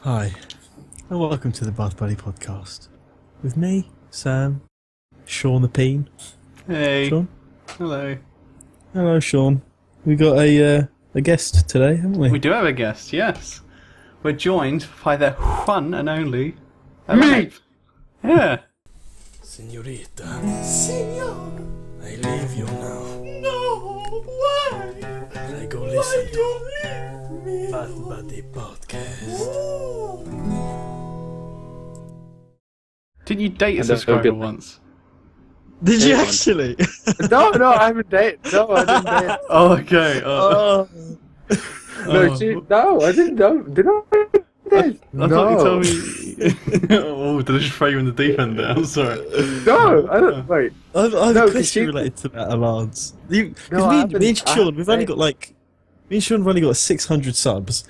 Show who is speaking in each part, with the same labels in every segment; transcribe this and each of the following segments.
Speaker 1: Hi, and welcome to the Bath Buddy podcast. With me, Sam, Sean the Peen.
Speaker 2: Hey.
Speaker 1: Sean?
Speaker 2: Hello.
Speaker 1: Hello, Sean. We got a guest today, haven't we?
Speaker 2: We do have a guest, yes. We're joined by the one and only Elanip. Yeah.
Speaker 1: Senorita.
Speaker 3: Senor!
Speaker 1: I leave you now.
Speaker 3: No! Why?
Speaker 1: I go
Speaker 3: Why
Speaker 1: listen to
Speaker 3: you leave me?
Speaker 1: Bath Buddy podcast.
Speaker 3: Oh.
Speaker 2: Didn't you date a
Speaker 4: And that's
Speaker 2: subscriber
Speaker 4: good.
Speaker 2: once?
Speaker 1: Did you
Speaker 4: Everyone.
Speaker 1: actually?
Speaker 4: No, I haven't dated. No, I didn't date.
Speaker 2: Oh, okay.
Speaker 1: Oh.
Speaker 4: No, I didn't know. Did I?
Speaker 2: I thought you told me. Oh, did I just throw you in the deep end there? I'm sorry.
Speaker 4: No, I don't. Wait.
Speaker 1: I've
Speaker 4: No,
Speaker 1: a
Speaker 4: 'cause
Speaker 1: question
Speaker 4: you-
Speaker 1: related to that, Alans. Me
Speaker 4: I
Speaker 1: and Sean, we've only
Speaker 4: haven't-
Speaker 1: got me and Sean have only got 600 subs,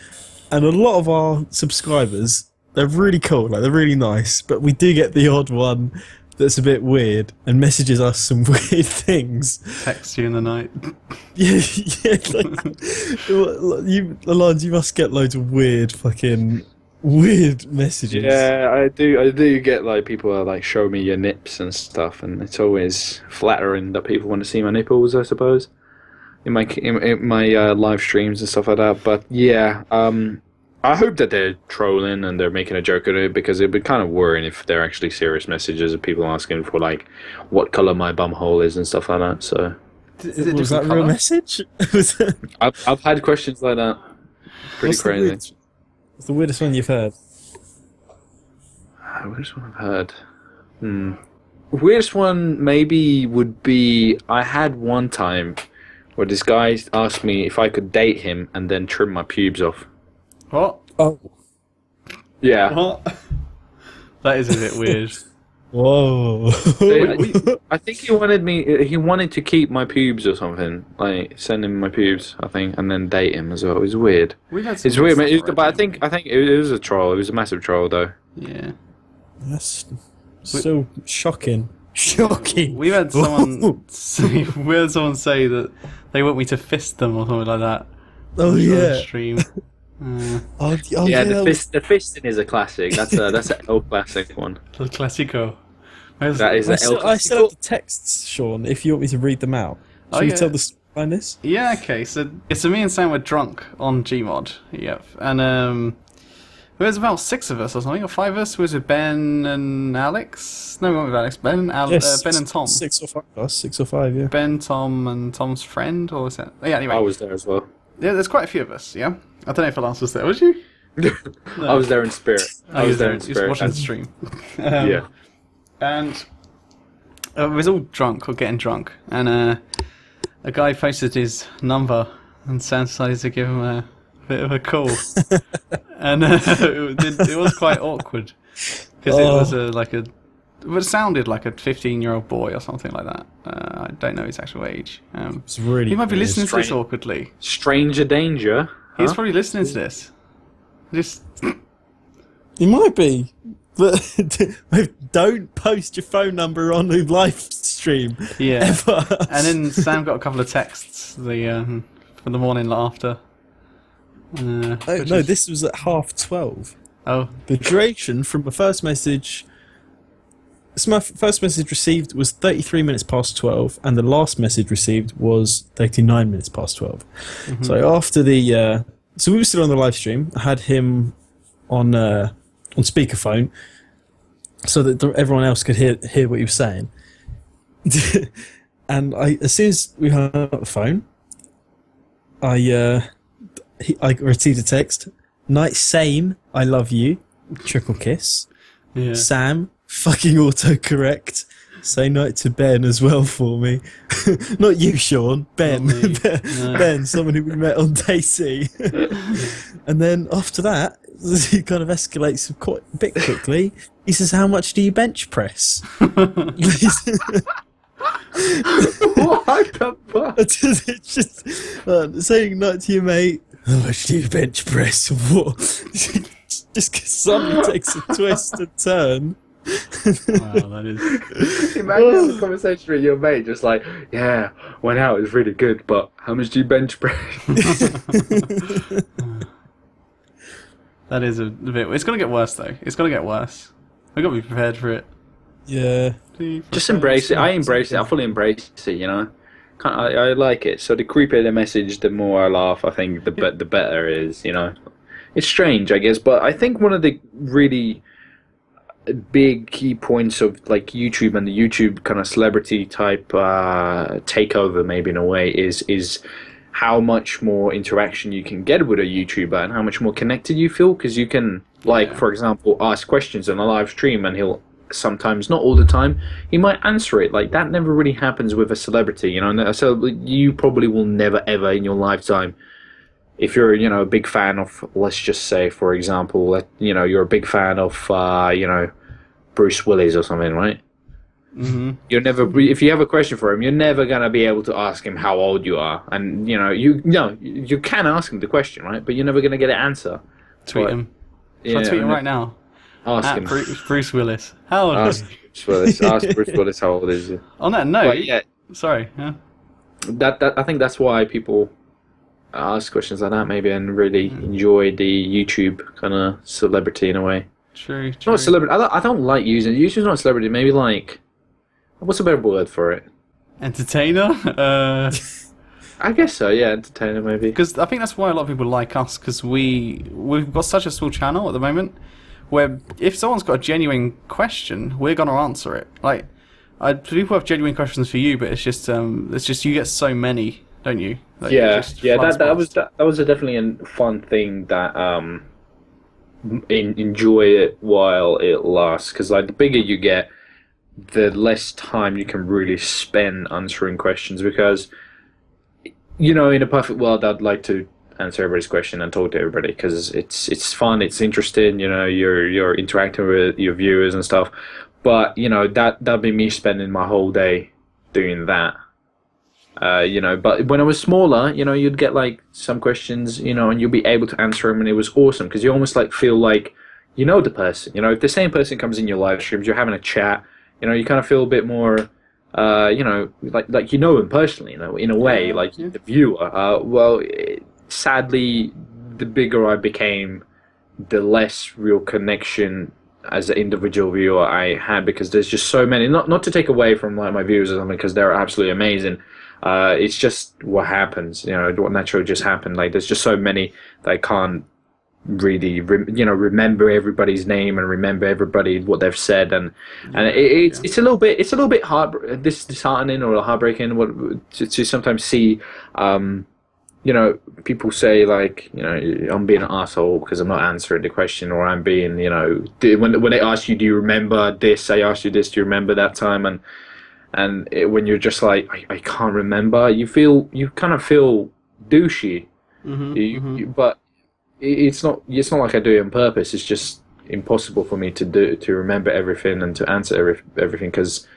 Speaker 1: and a lot of our subscribers, they're really cool, like they're really nice, but we do get the odd one that's a bit weird and messages us some weird things.
Speaker 2: Text you in the night.
Speaker 1: Yeah, Alans, you must get loads of weird messages.
Speaker 4: Yeah, I do. I do get like people are like show me your nips and stuff, and it's always flattering that people want to see my nipples. I suppose in my live streams and stuff like that. But yeah, I hope that they're trolling and they're making a joke of it, because it'd be kind of worrying if they're actually serious messages of people asking for like what color my bum hole is and stuff like that. So
Speaker 2: Is it
Speaker 1: Was that a
Speaker 2: different
Speaker 1: real
Speaker 2: colour?
Speaker 1: message? Was it-
Speaker 4: I've had questions like that. Pretty
Speaker 1: What's the
Speaker 4: crazy.
Speaker 1: what's the weirdest one you've heard?
Speaker 4: Weirdest one I've heard. Weirdest one maybe would be, I had one time where this guy asked me if I could date him and then trim my pubes off.
Speaker 2: What?
Speaker 1: Oh.
Speaker 4: Yeah.
Speaker 2: What? That is a bit weird.
Speaker 1: Whoa.
Speaker 4: I think he wanted to keep my pubes or something. Like, send him my pubes, I think, and then date him as well. It was weird.
Speaker 2: We've had some
Speaker 4: It's weird, man.
Speaker 2: stuff
Speaker 4: But I
Speaker 2: already.
Speaker 4: think it was a troll. It was a massive troll, though.
Speaker 2: Yeah.
Speaker 1: That's so shocking. Shocking.
Speaker 2: We've had someone say that they want me to fist them or something like that.
Speaker 1: Oh
Speaker 2: on
Speaker 1: yeah.
Speaker 2: stream.
Speaker 1: Oh
Speaker 4: Yeah,
Speaker 1: that was-
Speaker 4: the fisting is a classic. That's an old classic one.
Speaker 2: El Clasico.
Speaker 4: That is
Speaker 1: I
Speaker 4: an
Speaker 1: still,
Speaker 4: El
Speaker 1: I still have the texts, Sean. If you want me to read them out,
Speaker 2: Oh,
Speaker 1: shall we
Speaker 2: yeah.
Speaker 1: tell the story behind this?
Speaker 2: Yeah, okay, so me and Sam were drunk on Gmod, yep, and there was about 6 of us or something, or 5 of us. Was it Ben and Alex? No, we weren't with Alex. Ben and Tom.
Speaker 1: 6 or 5 of us. 6 or 5, yeah.
Speaker 2: Ben, Tom, and Tom's friend, or was that? Yeah, anyway.
Speaker 4: I was there as well.
Speaker 2: Yeah, there's quite a few of us, yeah? I don't know if Alance was there, was you?
Speaker 4: I was there in spirit. I was there in
Speaker 2: He was
Speaker 4: spirit.
Speaker 2: watching the stream.
Speaker 4: Yeah.
Speaker 2: And we was all drunk, or getting drunk, and a guy posted his number, and Sam decided to give him a bit of a call. And it was quite awkward, because it was it sounded like a 15-year-old boy or something like that. I don't know his actual age.
Speaker 1: It's really
Speaker 2: He might be
Speaker 1: weird.
Speaker 2: listening to this
Speaker 4: Strange.
Speaker 2: awkwardly.
Speaker 4: Stranger danger.
Speaker 2: He's
Speaker 4: Huh?
Speaker 2: probably listening to this. Just
Speaker 1: He might be. But don't post your phone number on the live stream.
Speaker 2: yeah.
Speaker 1: Ever.
Speaker 2: And then Sam got a couple of texts for the morning after.
Speaker 1: Oh,
Speaker 2: which
Speaker 1: no,
Speaker 2: is-
Speaker 1: this was at 12:30.
Speaker 2: Oh,
Speaker 1: The duration from the first message. So my first message received was 33 minutes past 12, and the last message received was 39 minutes past 12. So after the, so we were still on the live stream. I had him on speakerphone, so that everyone else could hear what he was saying. And as soon as we hung up the phone, I received a text. Night same, I love you. Triple kiss.
Speaker 2: yeah.
Speaker 1: Sam, fucking autocorrect. Say night to Ben as well for me. Not you, Sean. Ben.
Speaker 2: Not me. No.
Speaker 1: Ben, someone who we met on dayz. And then after that, it kind of escalates quite a bit quickly. He says, how much do you bench press?
Speaker 4: What the fuck?
Speaker 1: It's just saying night to your mate. How much do you bench press? What? Just because something takes a twist and turn.
Speaker 2: Wow, that is.
Speaker 4: Imagine the conversation with your mate, just like, yeah, went out, it was really good, but how much do you bench press?
Speaker 2: That is a bit. It's gonna get worse though. It's gonna get worse. We gotta be prepared for it.
Speaker 1: Yeah.
Speaker 4: Just embrace it. I embrace it. I fully embrace it. You know, I like it. So the creepier the message, the more I laugh. I think the better it is. You know, it's strange, I guess, but I think one of the really big key points of like YouTube and the YouTube kind of celebrity type takeover, maybe in a way, is how much more interaction you can get with a YouTuber and how much more connected you feel, because you can, like, for example, ask questions on a live stream and he'll sometimes, not all the time, he might answer it. Like, that never really happens with a celebrity, you know. So you probably will never ever in your lifetime, if you're, you know, a big fan of, let's just say, for example, you know, you're a big fan of, you know, Bruce Willis or something, right?
Speaker 2: Mm-hmm.
Speaker 4: You're never, if you have a question for him, you're never gonna be able to ask him how old you are, and you know, you can ask him the question, right? But you're never gonna get an answer.
Speaker 2: Tweet him. Shall I tweet him right now?
Speaker 4: Ask him.
Speaker 2: Bruce Willis. How old is he?
Speaker 4: Ask Bruce Willis how old is he.
Speaker 2: On that note,
Speaker 4: But yeah,
Speaker 2: sorry. Yeah.
Speaker 4: that I think that's why people ask questions like that, maybe, and really enjoy the YouTube kind of celebrity in a way.
Speaker 2: True.
Speaker 4: Not celebrity. I don't like using. YouTube's not celebrity. Maybe like, what's a better word for it?
Speaker 2: Entertainer.
Speaker 4: I guess so. Yeah, entertainer maybe.
Speaker 2: Because I think that's why a lot of people like us, because we've got such a small channel at the moment, where if someone's got a genuine question, we're gonna answer it. Like, people have genuine questions for you, but it's just you get so many, don't you? Like,
Speaker 4: that was definitely a fun thing that enjoy it while it lasts, because like the bigger you get, the less time you can really spend answering questions, because, you know, in a perfect world I'd like to answer everybody's question and talk to everybody, because it's fun, it's interesting, you know, you're interacting with your viewers and stuff. But you know, that'd be me spending my whole day doing that. You know, but when I was smaller, you know, you'd get like some questions, you know, and you'll be able to answer them, and it was awesome, because you almost like feel like you know the person. You know, if the same person comes in your live streams, you're having a chat, you know, you kind of feel a bit more, you know, like you know him personally, you know, in a way, like the viewer. Sadly, the bigger I became, the less real connection as an individual viewer I had, because there's just so many. Not to take away from like my viewers or something, because they're absolutely amazing. It's just what happens, you know, what naturally just happened. Like, there's just so many that I can't really, remember everybody's name and remember everybody what they've said, and it's a little bit disheartening or heartbreaking to sometimes see. You know, people say like, you know, I'm being an asshole because I'm not answering the question, or I'm being, you know, when they ask you, do you remember this? I asked you this. Do you remember that time? And when you're just like, I can't remember, you kind of feel douchey. But it's not like I do it on purpose. It's just impossible for me to remember everything and to answer everything, because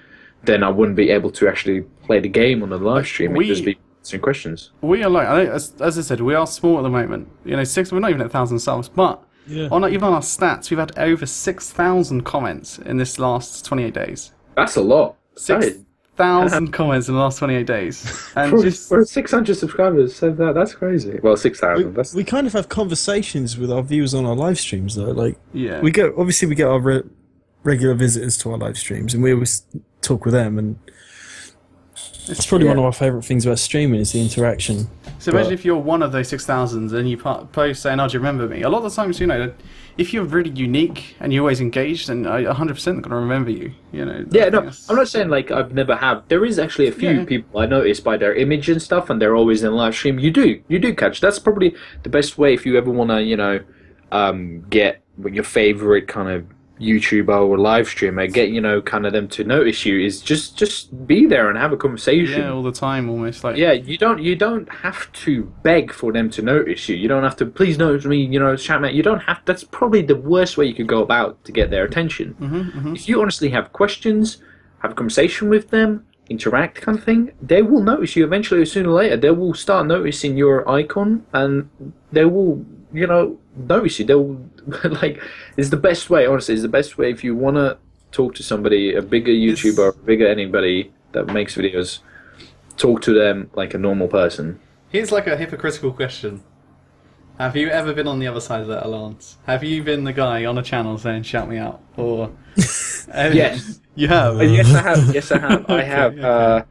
Speaker 4: then I wouldn't be able to actually play the game on the live stream. It'd just be answering questions.
Speaker 2: We are like, as I said, we are small at the moment. You know, we're not even at 1,000 subs, but even on our stats, we've had over 6,000 comments in this last 28 days.
Speaker 4: That's a lot.
Speaker 2: 6,000 comments in the last 28 days. And
Speaker 4: for 600 subscribers, so that's crazy. Well, 6,000.
Speaker 1: We kind of have conversations with our viewers on our live streams, though. Like, we get our regular visitors to our live streams, and we always talk with them, and it's probably one of our favourite things about streaming is the interaction.
Speaker 2: So imagine if you're one of those 6,000 and you post saying, "Oh, do you remember me?" A lot of the times, you know, if you're really unique and you're always engaged, then I 100% going to remember you. You know.
Speaker 4: Yeah, no, I'm not saying like I've never have. There is actually a few people I notice by their image and stuff, and they're always in live stream. You do catch. That's probably the best way if you ever want to, you know, get your favorite kind of YouTuber or live streamer, get, you know, kind of them to notice you, is just be there and have a conversation.
Speaker 2: Yeah, all the time, almost. Like,
Speaker 4: yeah, you don't have to beg for them to notice you. You don't have to, please notice me, you know, chat mate. You don't have. That's probably the worst way you could go about to get their attention. If you honestly have questions, have a conversation with them, interact, kind of thing, they will notice you eventually, sooner or later. They will start noticing your icon, and they will, you know, notice you. They'll like, it's the best way, honestly. It's the best way if you want to talk to somebody, a bigger YouTuber, bigger anybody that makes videos. Talk to them like a normal person.
Speaker 2: Here's like a hypocritical question. Have you ever been on the other side of that, Alance? Have you been the guy on a channel saying "shout me out"? Or
Speaker 4: Yes.
Speaker 2: you have.
Speaker 4: Yes, I have. Yes, I have. I have.
Speaker 2: Okay.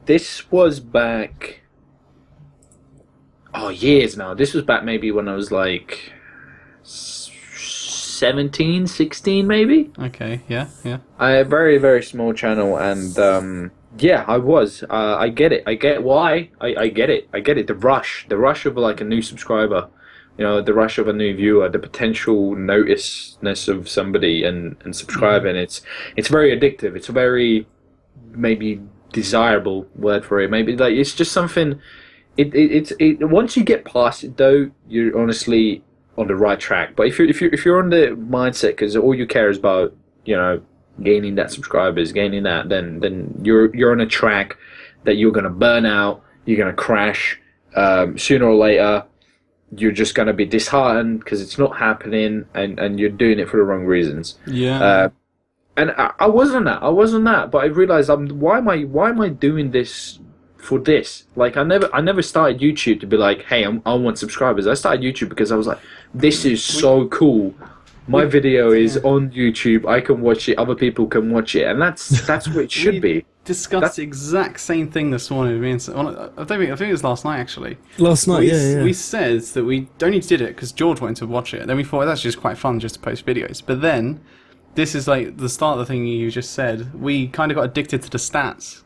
Speaker 4: This was back. Oh, years now. This was back maybe when I was like 17, 16 maybe.
Speaker 2: Okay. Yeah. Yeah.
Speaker 4: I had a very, very small channel, and yeah, I was. I get it. I get why. I get it. I get it. The rush of like a new subscriber, you know, the rush of a new viewer, the potential noticeness of somebody and subscribing. It's very addictive. It's a very maybe desirable word for it. Maybe like it's just something. It once you get past it though, you're honestly on the right track. But if you're on the mindset because all you care is about, you know, gaining that subscribers, gaining that, then you're on a track that you're gonna burn out, you're gonna crash. Sooner or later, you're just gonna be disheartened because it's not happening, and you're doing it for the wrong reasons.
Speaker 2: Yeah.
Speaker 4: And I wasn't that, but I realized why am I doing this for this? Like I never started YouTube to be like, hey, I want subscribers. I started YouTube because I was like, this is so cool. My video is on YouTube. I can watch it. Other people can watch it, and that's what it should be.
Speaker 2: Discussed the exact same thing this morning. I think it was last night actually.
Speaker 1: Last night, yeah.
Speaker 2: We said that we only did it because George wanted to watch it. Then we thought that's just quite fun just to post videos. But then, this is like the start of the thing you just said. We kind of got addicted to the stats.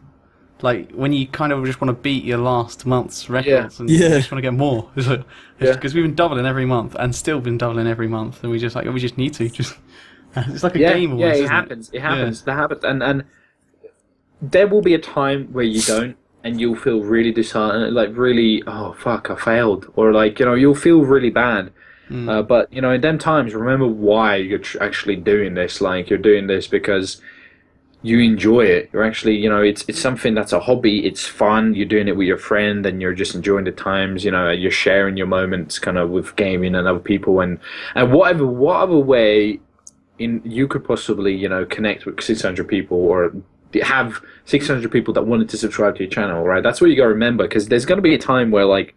Speaker 2: Like when you kind of just want to beat your last month's records and you just want to get more. Because we've been doubling every month and still been doubling every month, and we just need to just. It's like a game. Almost,
Speaker 4: it
Speaker 2: isn't
Speaker 4: happens. It happens. That happens, and there will be a time where you don't, and you'll feel really disheartened, like really, oh fuck, I failed, or like you'll feel really bad. But in them times, remember why you're actually doing this. Like you're doing this because you enjoy it. You're actually, it's something that's a hobby. It's fun. You're doing it with your friend, and you're just enjoying the times. You're sharing your moments, kind of with gaming and other people, and whatever way you could possibly, connect with 600 people or have 600 people that wanted to subscribe to your channel, right? That's what you got to remember, because there's going to be a time where, like,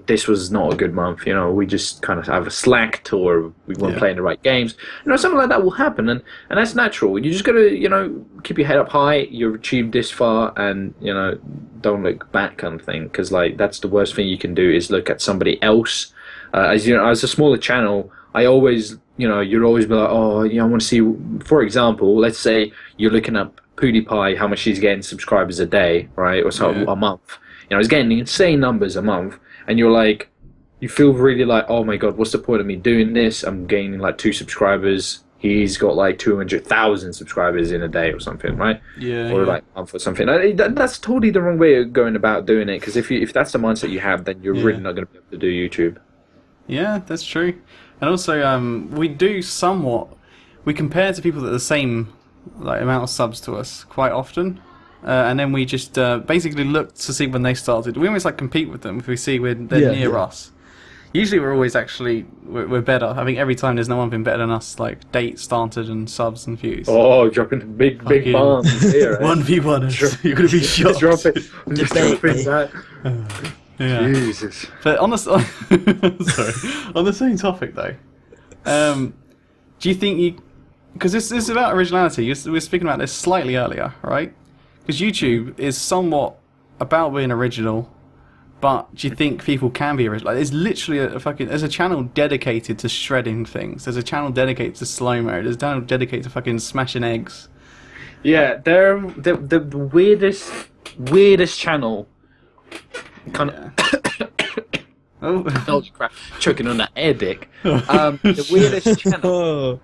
Speaker 4: this was not a good month. We just kind of have a slacked, or we weren't playing the right games. Something like that will happen, and that's natural. You just got to, keep your head up high. You've achieved this far, and don't look back, kind of thing. Because like that's the worst thing you can do is look at somebody else. As a smaller channel, I always, you'd always be like, oh, I want to see. For example, let's say you're looking up PewDiePie, how much he's getting subscribers a day, right, or so a month. He's getting insane numbers a month. And you're like, you feel really like, oh my god, what's the point of me doing this? I'm gaining like 2 subscribers. He's got like 200,000 subscribers in a day or something, right? Or like a month or something. That's totally the wrong way of going about doing it. Because if that's the mindset you have, then you're really not going to be able to do YouTube. Yeah,
Speaker 2: that's true. And also, we do we compare to people that are the same like amount of subs to us quite often. And then we just basically look to see when they started. We almost like compete with them if we see they're near us. Usually we're always we're better. I think every time there's no one been better than us, like date started and subs and views.
Speaker 4: Oh, dropping big bombs here.
Speaker 2: 1v1, you're going to be shocked.
Speaker 4: Dropping that.
Speaker 2: Yeah.
Speaker 4: Jesus.
Speaker 2: But on the same topic though, do you think because this is about originality. We were speaking about this slightly earlier, right? Because YouTube is somewhat about being original, but do you think people can be original? Like, there's literally there's a channel dedicated to shredding things. There's a channel dedicated to slow-mo. There's a channel dedicated to fucking smashing eggs.
Speaker 4: Yeah, they're the weirdest channel. Kind of. Oh crap! Choking on that air dick. The weirdest channel.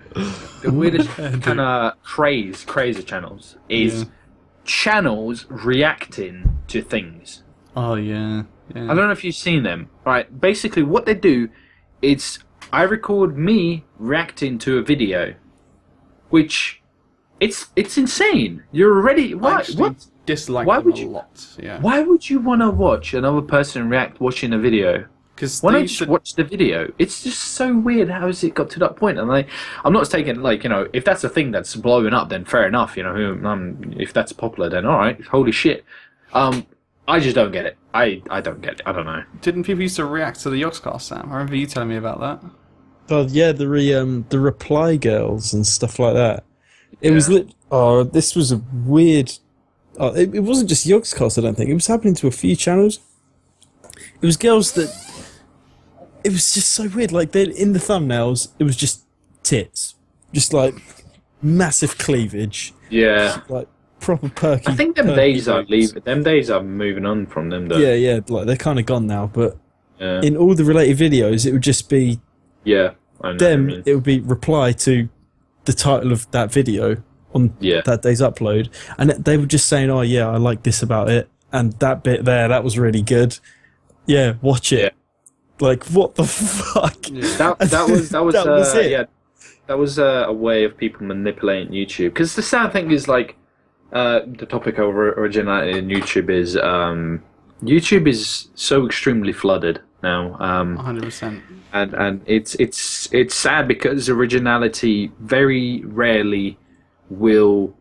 Speaker 4: The weirdest kind of craze of channels is. Channels reacting to things.
Speaker 2: Oh yeah.
Speaker 4: I don't know if you've seen them. Right, basically what they do is I record me reacting to a video, which it's insane. You're already what
Speaker 2: dislike
Speaker 4: why
Speaker 2: them
Speaker 4: would
Speaker 2: a
Speaker 4: you
Speaker 2: lot. Yeah.
Speaker 4: Why would you want to watch another person react watching a video? Why don't you just watch the video? It's just so weird. How has it got to that point? And I'm not taking if that's a thing that's blowing up, then fair enough. If that's popular, then all right. Holy shit. I'm I just don't get it. I don't get it. I don't know.
Speaker 2: Didn't people used to react to the Yogscast, Sam? I remember you telling me about that.
Speaker 1: Oh yeah, the reply girls and stuff like that. It was this was a weird. It wasn't just Yogscast, I don't think. It was happening to a few channels. It was girls that. It was just so weird. Like they in the thumbnails, it was just tits, just like massive cleavage.
Speaker 4: Yeah.
Speaker 1: Like proper perky.
Speaker 4: I think them days are leaving. Them days are moving on from them though.
Speaker 1: Yeah. Like they're kind of gone now. But
Speaker 4: Yeah.
Speaker 1: in all the related videos, it would just be
Speaker 4: Yeah. I know
Speaker 1: them.
Speaker 4: what you mean.
Speaker 1: It would be reply to the title of that video on
Speaker 4: Yeah.
Speaker 1: that day's upload, and they were just saying, "Oh yeah, I like this about it, and that bit there, that was really good. Yeah, watch it." Like what the fuck?
Speaker 4: That was
Speaker 1: it.
Speaker 4: Yeah, that was a way of people manipulating YouTube. Because the sad thing is, like, the topic of originality in YouTube is so extremely flooded now.
Speaker 2: 100%.
Speaker 4: And it's sad because originality very rarely will,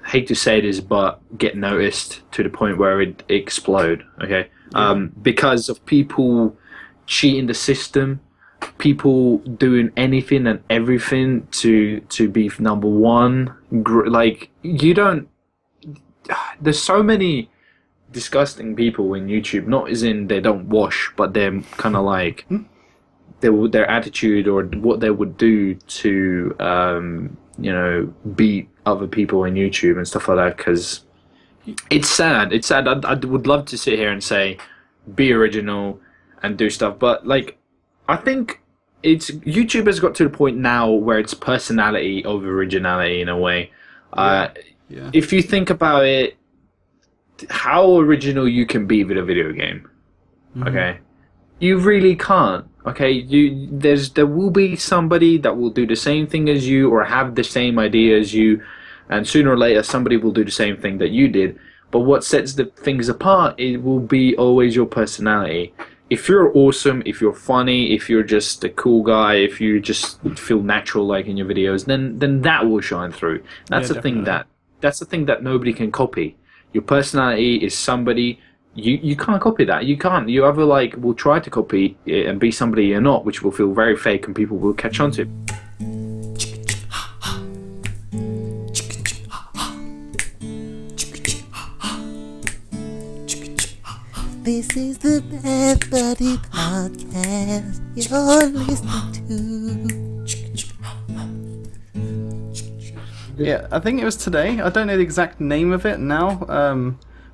Speaker 4: hate to say this, but get noticed to the point where it explode. Okay, because of people cheating the system, people doing anything and everything to be number one. Like you don't. There's so many disgusting people in YouTube. Not as in they don't wash, but they're kind of like their attitude or what they would do to beat other people in YouTube and stuff like that. Because it's sad. It's sad. I would love to sit here and say, be original and do stuff, but like, I think YouTube has got to the point now where it's personality over originality in a way. If you think about it, how original you can be with a video game, okay? You really can't. Okay, there will be somebody that will do the same thing as you or have the same idea as you, and sooner or later somebody will do the same thing that you did. But what sets the things apart, it will be always your personality. If you're awesome, if you're funny, if you're just a cool guy, if you just feel natural like in your videos, then that will shine through. That's the thing that nobody can copy. Your personality is somebody. You can't copy that. You can't. You either will try to copy it and be somebody you're not, which will feel very fake, and people will catch on to.
Speaker 3: This is the Best Buddy Podcast you're listening to.
Speaker 2: Yeah, I think it was today. I don't know the exact name of it now,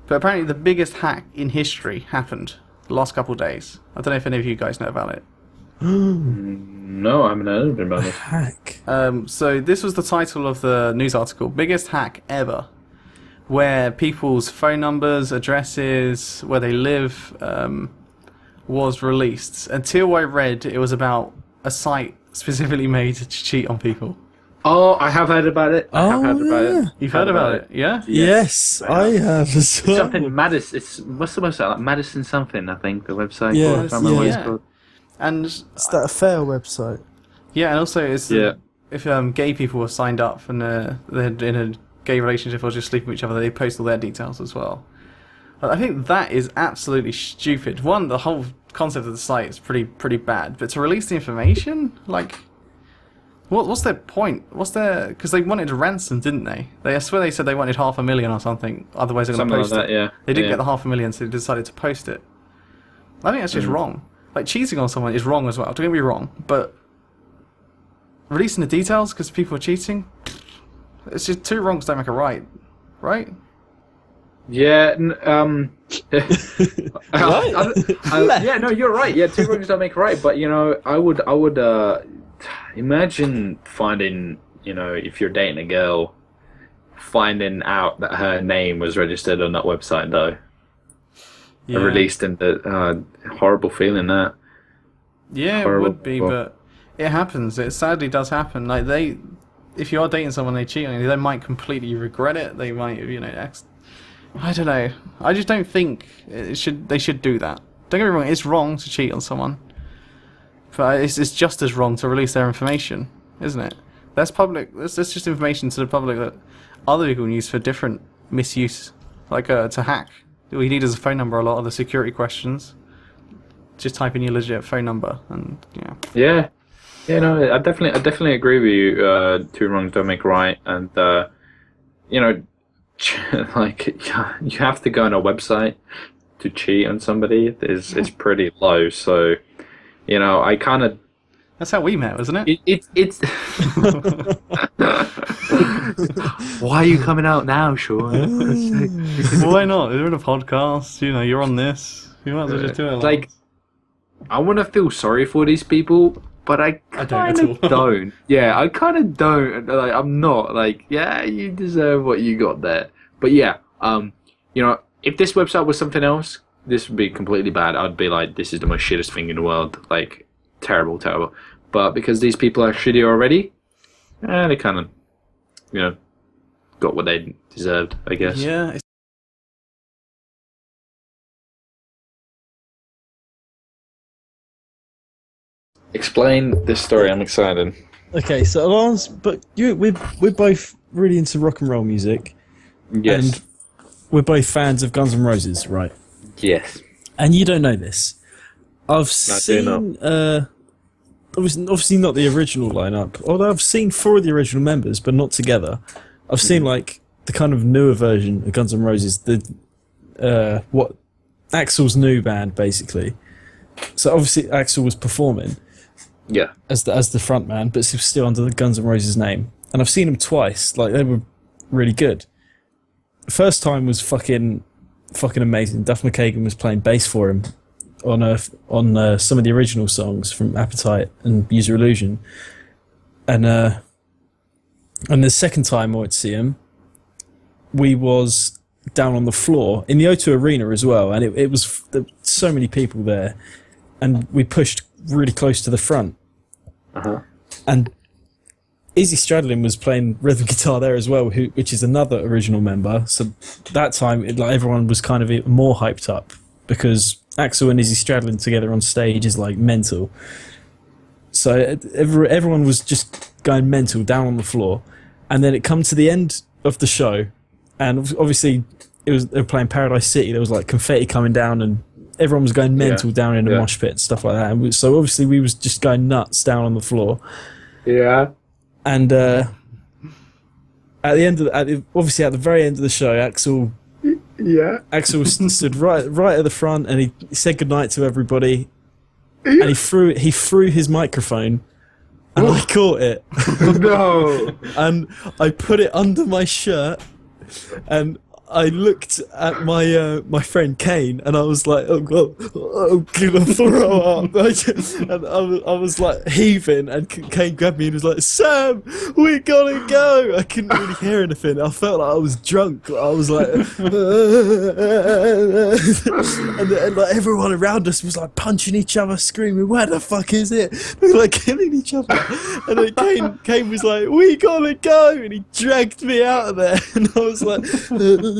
Speaker 2: but apparently the biggest hack in history happened the last couple of days. I don't know if any of you guys know about it.
Speaker 4: No, I haven't heard anything about it.
Speaker 1: Hack.
Speaker 2: So this was the title of the news article: biggest hack ever, where people's phone numbers, addresses, where they live, was released. Until I read it was about a site specifically made to cheat on people.
Speaker 4: Oh, I have heard about it. I have heard about it.
Speaker 2: You've heard about it, yeah?
Speaker 1: Yes, I have as
Speaker 4: It's
Speaker 1: well.
Speaker 4: something Madison. What's the website? Like Madison something, I think the website.
Speaker 1: Yeah,
Speaker 4: I can't remember what it's
Speaker 2: yeah.
Speaker 4: called.
Speaker 2: And
Speaker 1: Is that a fair website?
Speaker 2: yeah, and also it's if gay people were signed up and they're in a gay relationship or just sleeping with each other, they post all their details as well. I think that is absolutely stupid. One, the whole concept of the site is pretty bad, but to release the information, what's their point? Because they wanted a ransom, didn't they? I swear they said they wanted $500,000 or something. Otherwise they're going to post it.
Speaker 4: Yeah.
Speaker 2: They didn't get the $500,000, so they decided to post it. I think that's just wrong. Like, cheating on someone is wrong as well. Don't get me wrong, but releasing the details because people are cheating, it's just two wrongs don't make a right, right?
Speaker 4: Yeah.
Speaker 1: Right.
Speaker 4: Yeah. No, you're right. Yeah, two wrongs don't make a right. But I would imagine finding, if you're dating a girl, finding out that her name was registered on that website though.
Speaker 2: Yeah.
Speaker 4: Released in the horrible feeling that.
Speaker 2: Yeah,
Speaker 4: Horrible.
Speaker 2: it would be, but it happens. It sadly does happen. Like if you are dating someone and they cheat on you, they might completely regret it. They might, I don't know. I just don't think they should do that. Don't get me wrong. It's wrong to cheat on someone, but it's just as wrong to release their information, isn't it? That's public. That's just information to the public that other people can use for different misuse, to hack. All you need is a phone number. A lot of the security questions. Just type in your legit phone number, and yeah.
Speaker 4: Yeah, no, I definitely agree with you. Two wrongs don't make a right, and you know, like you have to go on a website to cheat on somebody. Is pretty low. So, you know, I kind of.
Speaker 2: That's how we met, wasn't it?
Speaker 4: It's. Why are you coming out now, Sean?
Speaker 2: Why not? You're in a podcast. You know, you're on this. You might as well just do it.
Speaker 4: Like, I want to feel sorry for these people, but I kind of don't. Yeah, I kind of don't. Like, I'm not like, yeah, you deserve what you got there. But yeah, you know, if this website was something else, this would be completely bad. I'd be like, this is the most shittest thing in the world. Like, terrible. But because these people are shitty already, they kind of, you know, got what they deserved, I guess.
Speaker 2: Yeah.
Speaker 4: Explain this story. I'm excited.
Speaker 1: Okay, so we're both really into rock and roll music.
Speaker 4: Yes.
Speaker 1: And we're both fans of Guns N' Roses, right?
Speaker 4: Yes.
Speaker 1: And you don't know this. I've seen, obviously not the original lineup, although I've seen 4 of the original members, but not together. I've seen, like, the kind of newer version of Guns N' Roses, what Axl's new band, basically. So obviously Axl was performing.
Speaker 4: Yeah.
Speaker 1: As the front man, but still under the Guns N' Roses name. And I've seen them twice. Like, they were really good. The first time was fucking amazing. Duff McKagan was playing bass for him on some of the original songs from Appetite and User Illusion. And the second time I went to see him, we was down on the floor in the O2 Arena as well, and it was there were so many people there, and we pushed really close to the front. And Izzy Stradlin was playing rhythm guitar there as well, which is another original member. So that time, everyone was kind of more hyped up because Axl and Izzy Stradlin together on stage is like mental. So everyone was just going mental down on the floor, and then it come to the end of the show, and obviously they were playing Paradise City. There was like confetti coming down, and everyone was going mental down in the mosh pit and stuff like that. And so obviously we was just going nuts down on the floor.
Speaker 4: Yeah.
Speaker 1: And at the very end of the show, Axl stood right at the front, and he said goodnight to everybody. And he threw his microphone, and I caught it.
Speaker 4: No.
Speaker 1: And I put it under my shirt, and I looked at my friend Kane, and I was like, I'm gonna throw up. And I was like heaving, and Kane grabbed me and was like, Sam, we gotta go. I couldn't really hear anything. I felt like I was drunk. I was like, and like everyone around us was like punching each other, screaming, where the fuck is it? We were like killing each other. And then Kane was like, we gotta go, and he dragged me out of there, and I was like, and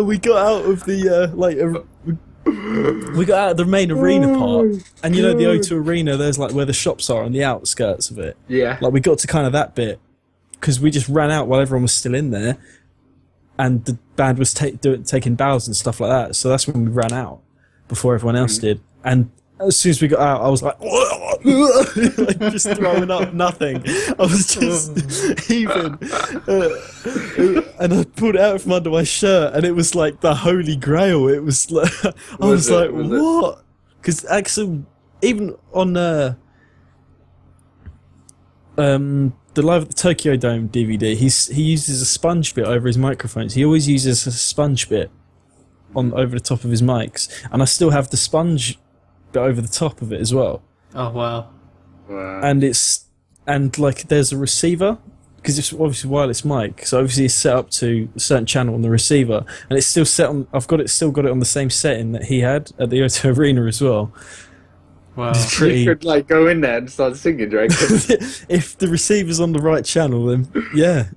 Speaker 1: we got out of the we got out of the main arena part, and you know the O2 Arena, there's like where the shops are on the outskirts of it.
Speaker 4: Yeah.
Speaker 1: Like we got to kind of that bit because we just ran out while everyone was still in there, and the band was taking bows and stuff like that. So that's when we ran out before everyone else did. And as soon as we got out, I was like, like just throwing up nothing. I was just heaving. And I pulled it out from under my shirt, and it was like the Holy Grail. It was like, I was like, what? Because Axl, even on the Live at the Tokyo Dome DVD, he uses a sponge bit over his microphones. He always uses a sponge bit over the top of his mics, and I still have the sponge bit over the top of it as well.
Speaker 2: Oh wow!
Speaker 1: And like there's a receiver because it's obviously wireless mic, so obviously it's set up to a certain channel on the receiver, and it's still set on. Still got it on the same setting that he had at the O2 Arena as well.
Speaker 2: Wow!
Speaker 4: You could like go in there and start singing, right?
Speaker 1: If the receiver's on the right channel, then yeah.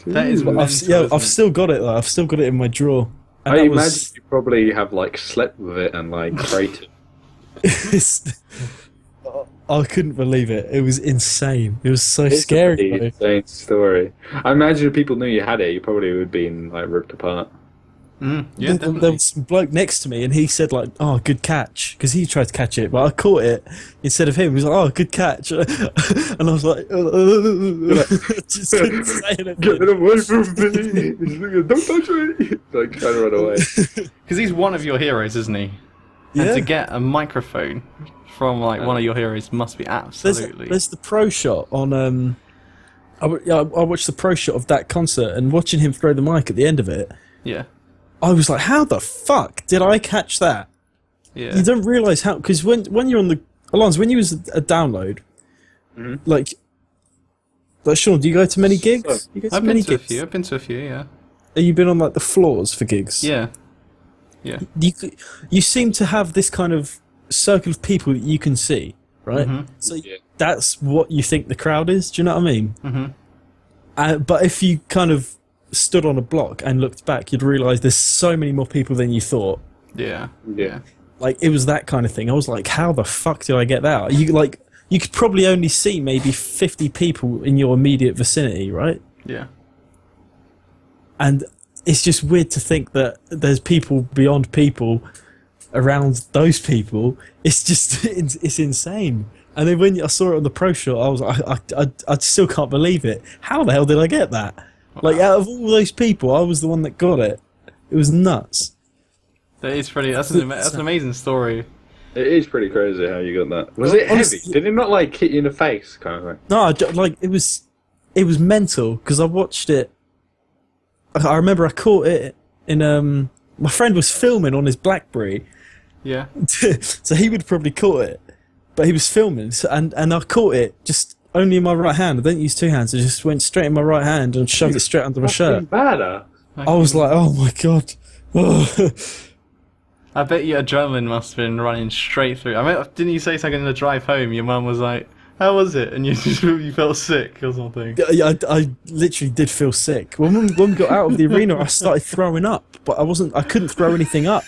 Speaker 2: That is
Speaker 1: I've still got it. I've still got it in my drawer. And
Speaker 4: I imagine you probably have like slept with it and like crated.
Speaker 1: I couldn't believe it. It was insane. It was so scary.
Speaker 4: It's an insane story. I imagine if people knew you had it, you probably would have been like ripped apart.
Speaker 2: Yeah,
Speaker 1: There was some bloke next to me, and he said like, "Oh, good catch," because he tried to catch it, but I caught it instead of him. He was like, "Oh, good catch," and I was like, just couldn't say anything.
Speaker 4: Get it away from me! Don't touch me! Like trying to run away.
Speaker 2: Because he's one of your heroes, isn't he?
Speaker 1: Yeah.
Speaker 2: And to get a microphone from like one of your heroes must be absolutely.
Speaker 1: There's the pro shot on. I watched the pro shot of that concert, and watching him throw the mic at the end of it.
Speaker 2: Yeah.
Speaker 1: I was like, how the fuck did I catch that?
Speaker 2: Yeah.
Speaker 1: You don't realise how... Because when you're on the... Alonso, when you was a download, like Sean, do you go to many gigs? You go to
Speaker 2: I've
Speaker 1: many
Speaker 2: been to a
Speaker 1: gigs?
Speaker 2: few. I've been to a few, yeah.
Speaker 1: Have you been on like the floors for gigs?
Speaker 2: Yeah. Yeah.
Speaker 1: You seem to have this kind of circle of people that you can see, right? So that's what you think the crowd is, do you know what I mean? But if you kind of stood on a block and looked back, you'd realise there's so many more people than you thought.
Speaker 2: Yeah.
Speaker 4: Yeah.
Speaker 1: Like, it was that kind of thing. I was like, how the fuck did I get that? You could probably only see maybe 50 people in your immediate vicinity, right?
Speaker 2: Yeah.
Speaker 1: And it's just weird to think that there's people beyond people around those people. It's just, it's insane. And then when I saw it on the pro shot, I was like, I still can't believe it. How the hell did I get that? Like, out of all those people, I was the one that got it. It was nuts.
Speaker 2: That is pretty. That's an amazing story.
Speaker 4: It is pretty crazy how you got that. Was it
Speaker 1: Honestly,
Speaker 4: heavy? Did it not like hit you in the face, kind of thing?
Speaker 1: No, it was mental because I watched it. I remember I caught it in my friend was filming on his BlackBerry.
Speaker 2: Yeah.
Speaker 1: So he would have probably caught it, but he was filming, and I caught it just only in my right hand. I didn't use two hands. I just went straight in my right hand and shoved it straight under my shirt.
Speaker 4: Badder.
Speaker 1: I was like, oh my god.
Speaker 2: I bet your adrenaline must have been running straight through. I mean, didn't you say something in the drive home? Your mum was like, "How was it?" And you felt sick or something.
Speaker 1: Yeah, I literally did feel sick. When we got out of the arena, I started throwing up, but I couldn't throw anything up.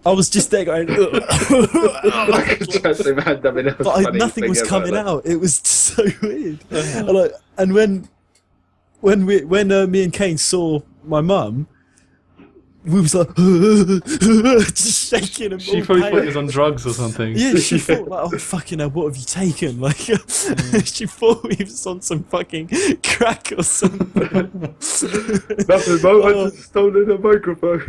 Speaker 1: I was just there going,
Speaker 4: I could just imagine. I mean,
Speaker 1: but nothing was coming out. It was so weird. And when me and Kane saw my mum, we was like just shaking and
Speaker 2: she probably thought he was on drugs or something.
Speaker 1: Yeah, she thought like, oh fucking hell, what have you taken? Like, she thought he was on some fucking crack or something.
Speaker 4: Nothing, I just stolen a microphone.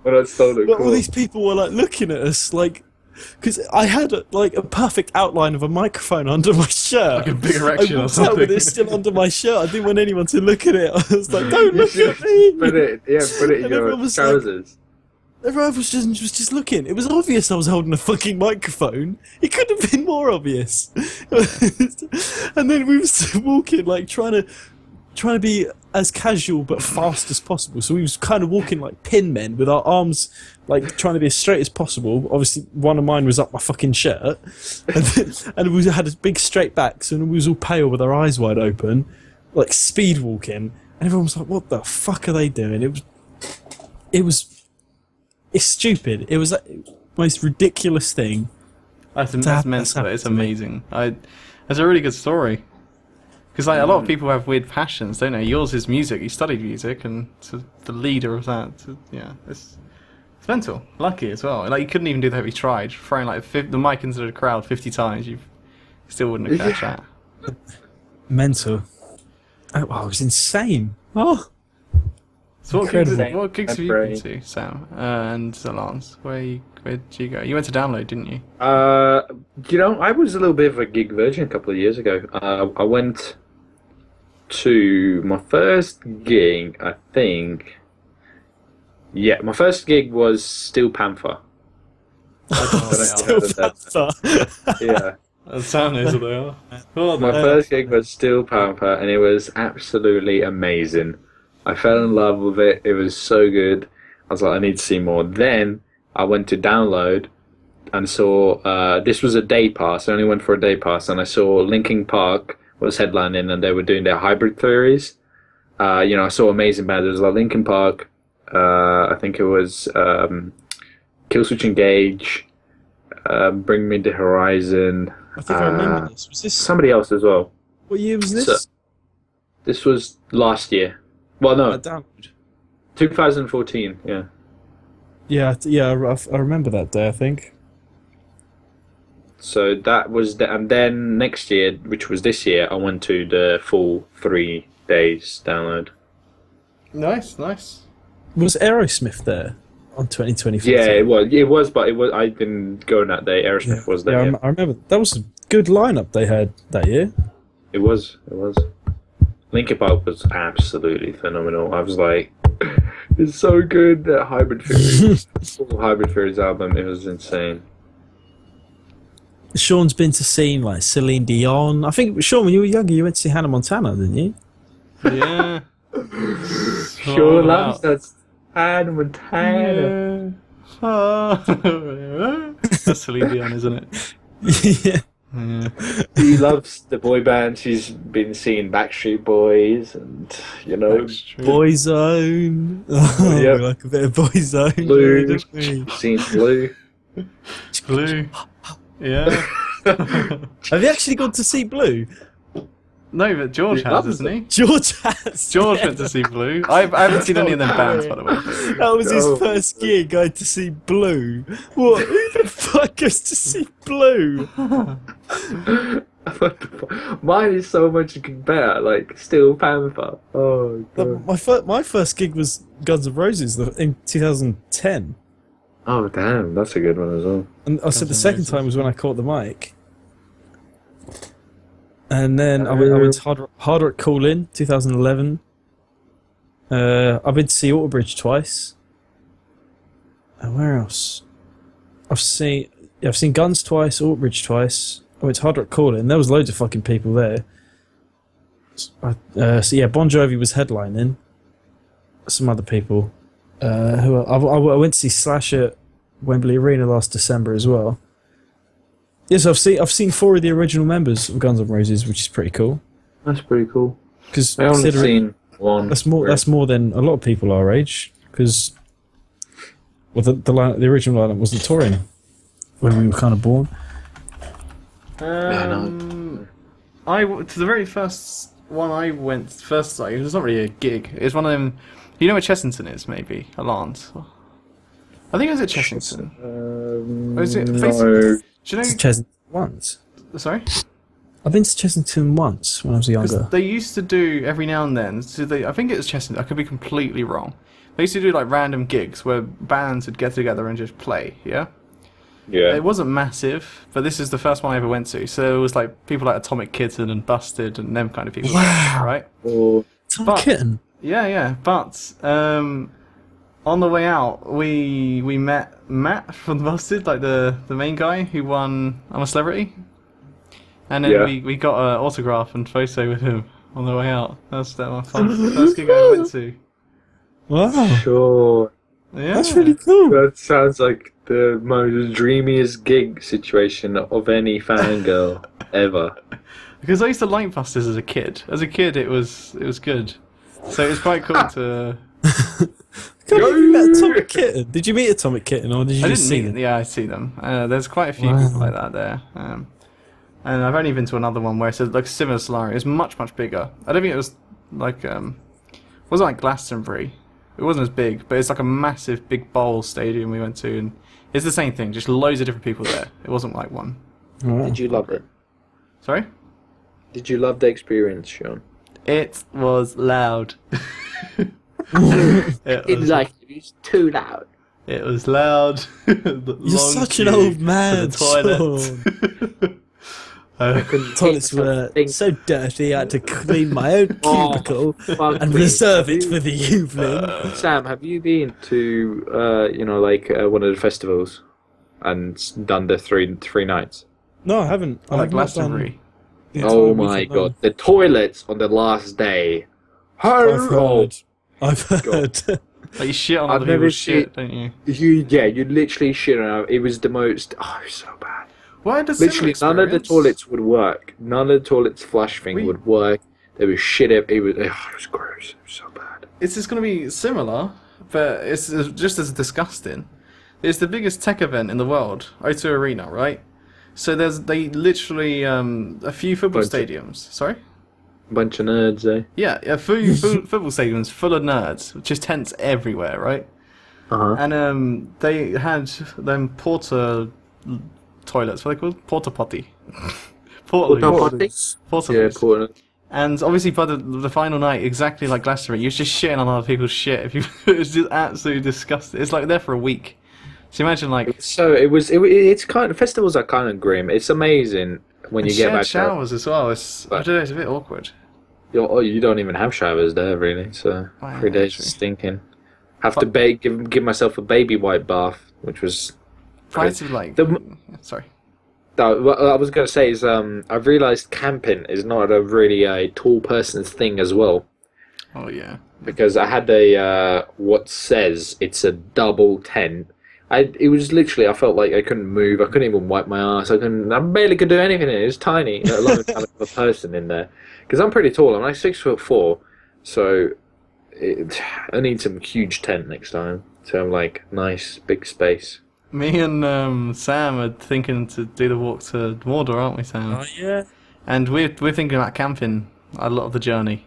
Speaker 4: When I stole it.
Speaker 1: But all these people were like looking at us like, because I had a perfect outline of a microphone under my shirt.
Speaker 2: Like a big erection or something.
Speaker 1: With it still under my shirt. I didn't want anyone to look at it. I was like, don't look at me.
Speaker 4: Put it in your trousers.
Speaker 1: Everyone was just looking. It was obvious I was holding a fucking microphone. It couldn't have been more obvious. And then we was walking, like trying to be as casual but fast as possible. So we was kind of walking like pin men with our arms like trying to be as straight as possible. Obviously, one of mine was up my fucking shirt, and we had a big straight backs, and we was all pale with our eyes wide open, like speed walking. And everyone was like, "What the fuck are they doing?" It's stupid. It was like the most ridiculous thing.
Speaker 2: That's mental. It's amazing. That's a really good story. Because like a lot of people have weird passions, don't they? Yours is music. You studied music, and the leader of that. Yeah, it's mental. Lucky as well. Like you couldn't even do that if you tried. Throwing like the mic into the crowd 50 times, you still wouldn't have catch that.
Speaker 1: Mental. Oh, it was insane. Oh.
Speaker 2: So what gigs have you been to, Sam and Lance? Where did you go? You went to Download, didn't you?
Speaker 4: I was a little bit of a gig virgin a couple of years ago. I went to my first gig, I think. Yeah, my first gig was Steel Panther.
Speaker 1: Steel Panther.
Speaker 4: Yeah.
Speaker 2: Sam knows what they are.
Speaker 4: My first gig was Steel Panther, and it was absolutely amazing. I fell in love with it. It was so good. I was like, I need to see more. Then I went to Download and saw. This was a day pass. I only went for a day pass, and I saw Linkin Park was headlining, and they were doing their hybrid theories. I saw amazing bands. It was like Linkin Park. I think it was Killswitch Engage, Bring Me the Horizon.
Speaker 1: I think I remember this. Was this
Speaker 4: somebody else as well?
Speaker 1: What year was this?
Speaker 4: So, this was last year. Well, no.
Speaker 1: Download.
Speaker 4: 2014. Yeah.
Speaker 1: Yeah, I remember that day, I think.
Speaker 4: So that was and then next year, which was this year, I went to the full 3 days download.
Speaker 2: Nice, nice.
Speaker 1: Was Aerosmith there on 2024?
Speaker 4: Yeah, it was, but I didn't go on that day. Aerosmith was there.
Speaker 1: Yeah, I remember. That was a good lineup they had that year.
Speaker 4: It was. Linkin Park was absolutely phenomenal. I was like, it's so good. That Hybrid Theory, full Hybrid Theory's album, it was insane.
Speaker 1: Sean's been to see like Celine Dion. I think Sean, when you were younger, you went to see Hannah Montana, didn't you?
Speaker 2: Yeah.
Speaker 4: Sure loves that Hannah Montana.
Speaker 2: Yeah. That's Celine Dion, isn't it?
Speaker 1: Yeah.
Speaker 2: Yeah.
Speaker 4: He loves the boy band. She's been seeing Backstreet Boys and,
Speaker 1: Boyzone. Oh,
Speaker 4: Yep.
Speaker 1: we like a bit of Boyzone.
Speaker 4: Blue.
Speaker 1: Don't we?
Speaker 4: Seen Blue.
Speaker 2: Blue. Yeah.
Speaker 1: Have you actually gone to see Blue?
Speaker 2: No, but George
Speaker 4: He
Speaker 2: has,
Speaker 4: loves
Speaker 2: isn't he?
Speaker 1: George has.
Speaker 2: George
Speaker 1: yeah.
Speaker 2: went to see Blue. I haven't seen any of them bands, by the way.
Speaker 1: That was his
Speaker 4: No.
Speaker 1: first gig, going to see Blue. What? Who the fuck goes to see Blue?
Speaker 4: What the fuck? Mine is so much better. Like Steel Panther. Oh god.
Speaker 1: My first gig was Guns N' Roses in 2010.
Speaker 4: Oh damn, that's a good one as well.
Speaker 1: And I said the second time was when I caught the mic. And then I went to Hard Rock Call In 2011. I've been to see Autobridge twice. And where else? I've seen Guns twice, Autobridge twice. I went to Hard Rock Call In. There was loads of fucking people there. So yeah, Bon Jovi was headlining. Some other people. I went to see Slash at Wembley Arena last December as well. Yes, I've seen 4 of the original members of Guns N' Roses, which is pretty cool.
Speaker 4: That's pretty cool.
Speaker 1: Because
Speaker 4: I only seen one.
Speaker 1: That's more than a lot of people our age. Because the original lineup wasn't touring when we were kind of born.
Speaker 2: To the very first one I went first. Like, it was not really a gig. It was one of them. You know where Chessington is? Maybe Alans. I think it was at Chessington. Or is it?
Speaker 4: No.
Speaker 2: Do you know?
Speaker 1: Chessington once.
Speaker 2: Sorry.
Speaker 1: I've been to Chessington once when I was younger.
Speaker 2: They used to do every now and then. So I think it was Chessington. I could be completely wrong. They used to do like random gigs where bands would get together and just play. Yeah.
Speaker 4: Yeah.
Speaker 2: It wasn't massive, but this is the first one I ever went to. So it was like people like Atomic Kitten and Busted and them kind of people.
Speaker 1: Wow.
Speaker 2: Right?
Speaker 4: Oh,
Speaker 1: Tom Kitten.
Speaker 2: Yeah. But on the way out, we met Matt from Busted, like the main guy who won I'm a Celebrity. And then we got an autograph and photo with him on the way out. That was fun. First gig I went to.
Speaker 1: Wow.
Speaker 4: sure.
Speaker 2: Yeah.
Speaker 1: That's really cool.
Speaker 4: That sounds like the most dreamiest gig situation of any fangirl ever.
Speaker 2: Because I used to like Busters as a kid. As a kid, it was good. So it was quite cool to.
Speaker 1: God, you met Atomic Kitten. Did you meet Atomic Kitten or did you
Speaker 2: I
Speaker 1: just
Speaker 2: didn't
Speaker 1: see
Speaker 2: meet.
Speaker 1: them?
Speaker 2: Yeah, I see them. There's quite a few
Speaker 1: Wow.
Speaker 2: people like that there. And I've only been to another one where it's like a similar scenario. It's much bigger. I don't think it was like it wasn't like Glastonbury. It wasn't as big, but it's like a massive big bowl stadium we went to, and it's the same thing. Just loads of different people there. It wasn't like one.
Speaker 1: Oh.
Speaker 4: Did you love it?
Speaker 2: Sorry.
Speaker 4: Did you love the experience, Sean?
Speaker 2: It was loud. It was
Speaker 4: too loud.
Speaker 2: It was loud.
Speaker 1: You're such an old man,
Speaker 2: toilet.
Speaker 1: Toilets were so dirty I had to clean my own cubicle and reserve it for the evening.
Speaker 4: Sam, have you been to one of the festivals and done the three nights?
Speaker 1: No, I haven't. I
Speaker 2: like
Speaker 1: have not
Speaker 2: Glastonbury.
Speaker 1: done the entire
Speaker 4: Oh my
Speaker 1: weekend, no.
Speaker 4: god, the toilets on the last day.
Speaker 1: I've heard.
Speaker 2: Like you shit on
Speaker 4: I've
Speaker 2: other
Speaker 4: never
Speaker 2: people's shit, don't you?
Speaker 4: You literally shit on it. It was the most. Oh, it was so bad.
Speaker 2: Why does
Speaker 4: Literally, none of the toilets would work. None of the toilets flush thing would work. There was shit. It was gross. It was so bad.
Speaker 2: It's just going to be similar, but it's just as disgusting. It's the biggest tech event in the world, O2 Arena, right? So they literally a few football
Speaker 4: Don't say-
Speaker 2: stadiums. Sorry.
Speaker 4: Bunch of nerds, eh?
Speaker 2: Yeah, football stadiums full of nerds, just tents everywhere, right?
Speaker 4: Uh-huh.
Speaker 2: And they had them porta toilets. What are they called? Porta potty. Portaloos.
Speaker 4: Yeah, Portland.
Speaker 2: And obviously, by the final night, exactly like Glastonbury, you're just shitting on other people's shit. It's just absolutely disgusting. It's like there for a week. So imagine like.
Speaker 4: So it's kind of, festivals are kind of grim. It's amazing when you get back.
Speaker 2: Showers as well. I don't know. It's a bit awkward.
Speaker 4: You don't even have showers there, really. So 3 days stinking. Have to give myself a baby wipe bath, which was. Sorry. No, what I was going to say is I've realised camping is not a tall person's thing as well.
Speaker 2: Oh, yeah.
Speaker 4: Because I had what says it's a double tent. It was literally, I felt like I couldn't move. I couldn't even wipe my ass. I barely could do anything in it. It was tiny, let alone having a person in there. Because I'm pretty tall. I'm like 6'4", so I need some huge tent next time to have like nice big space.
Speaker 2: Me and Sam are thinking to do the walk to Mordor, aren't we, Sam?
Speaker 1: Oh yeah.
Speaker 2: And we're thinking about camping a lot of the journey.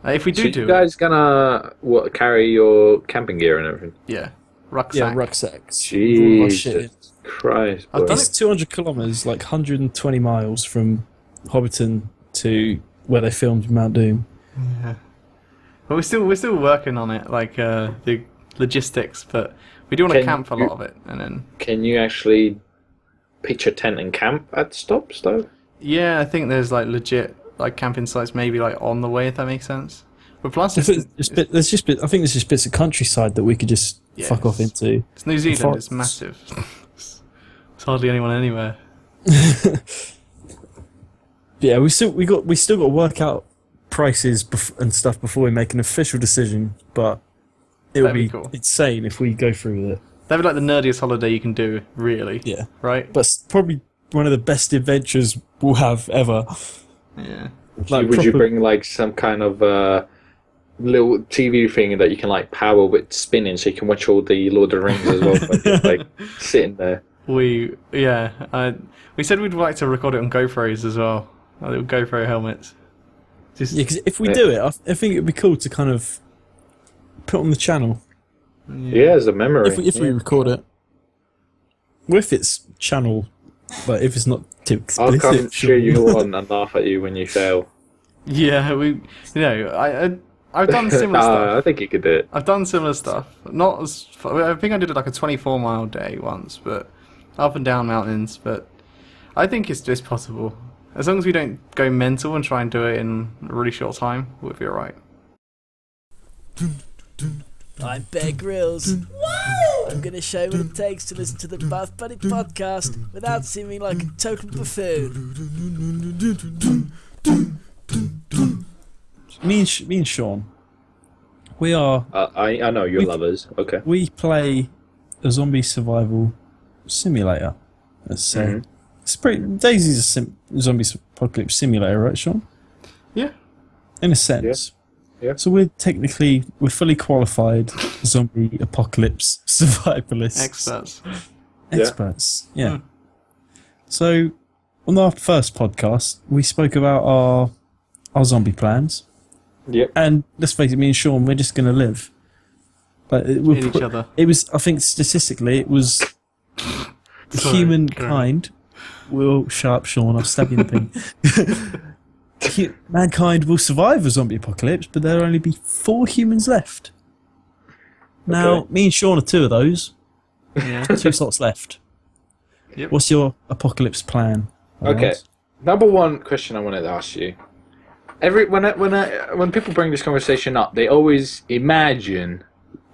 Speaker 2: If we do,
Speaker 4: you guys gonna carry your camping gear and everything?
Speaker 2: Yeah, rucksack.
Speaker 1: Yeah, rucksacks.
Speaker 4: Jesus Christ!
Speaker 2: I've done
Speaker 1: It's 200 kilometers, like 120 miles from Hobbiton to where they filmed Mount Doom.
Speaker 2: Yeah, but we're still working on it, like the logistics, but. We do want to camp for a lot of it, and then.
Speaker 4: Can you actually pitch a tent and camp at stops, though?
Speaker 2: Yeah, I think there's like legit like camping sites, maybe like on the way, if that makes sense. But plus,
Speaker 1: I think there's just bits of countryside that we could just fuck off into.
Speaker 2: It's New Zealand. It's massive. There's hardly anyone anywhere.
Speaker 1: Yeah, we still got to work out prices and stuff before we make an official decision, but. It would be cool. Insane if we go through with it.
Speaker 2: That'd be like the nerdiest holiday you can do, really.
Speaker 1: Yeah.
Speaker 2: Right?
Speaker 1: But probably one of the best adventures we'll have ever.
Speaker 2: Yeah.
Speaker 4: Would you bring like some kind of little TV thing that you can like power with spinning so you can watch all the Lord of the Rings as well, but just like sitting there?
Speaker 2: We said we'd like to record it on GoPros as well. Little GoPro helmets.
Speaker 1: Because if we do it, I think it'd be cool to kind of put on the channel.
Speaker 4: Yeah, as a memory.
Speaker 1: If we record it. With its channel, but if it's not too explicit.
Speaker 4: I'll come cheer you on and laugh at you when you fail.
Speaker 2: Yeah, I've done similar stuff.
Speaker 4: I think you could do it.
Speaker 2: I've done similar stuff. Not as I think I did like a 24-mile day once, but up and down mountains. But I think it's just possible. As long as we don't go mental and try and do it in a really short time, we'll be alright.
Speaker 3: I'm Bear Grylls. I'm going to show you what it takes to listen to the Bath Buddy podcast without seeming like a total buffoon.
Speaker 1: Me and Sean, we are.
Speaker 4: I know you're lovers. Okay.
Speaker 1: We play a zombie survival simulator. Let's say it's pretty. Day's a zombie apocalypse simulator, right, Sean?
Speaker 2: Yeah.
Speaker 1: In a sense.
Speaker 4: Yeah. Yeah.
Speaker 1: So we're fully qualified zombie apocalypse survivalists. Experts. Yeah. So on our first podcast, we spoke about our zombie plans.
Speaker 4: Yep.
Speaker 1: And let's face it, me and Sean, we're just going to live. But
Speaker 2: each other.
Speaker 1: It was, I think, statistically, it was humankind. Will shut up, Sean. I'll stab you in the ping. Mankind will survive a zombie apocalypse, but there'll only be 4 humans left. Now, me and Sean are 2 of those.
Speaker 2: Yeah.
Speaker 1: 2 slots left.
Speaker 2: Yep.
Speaker 1: What's your apocalypse plan?
Speaker 4: Okay. Number one question I wanted to ask you. When people bring this conversation up, they always imagine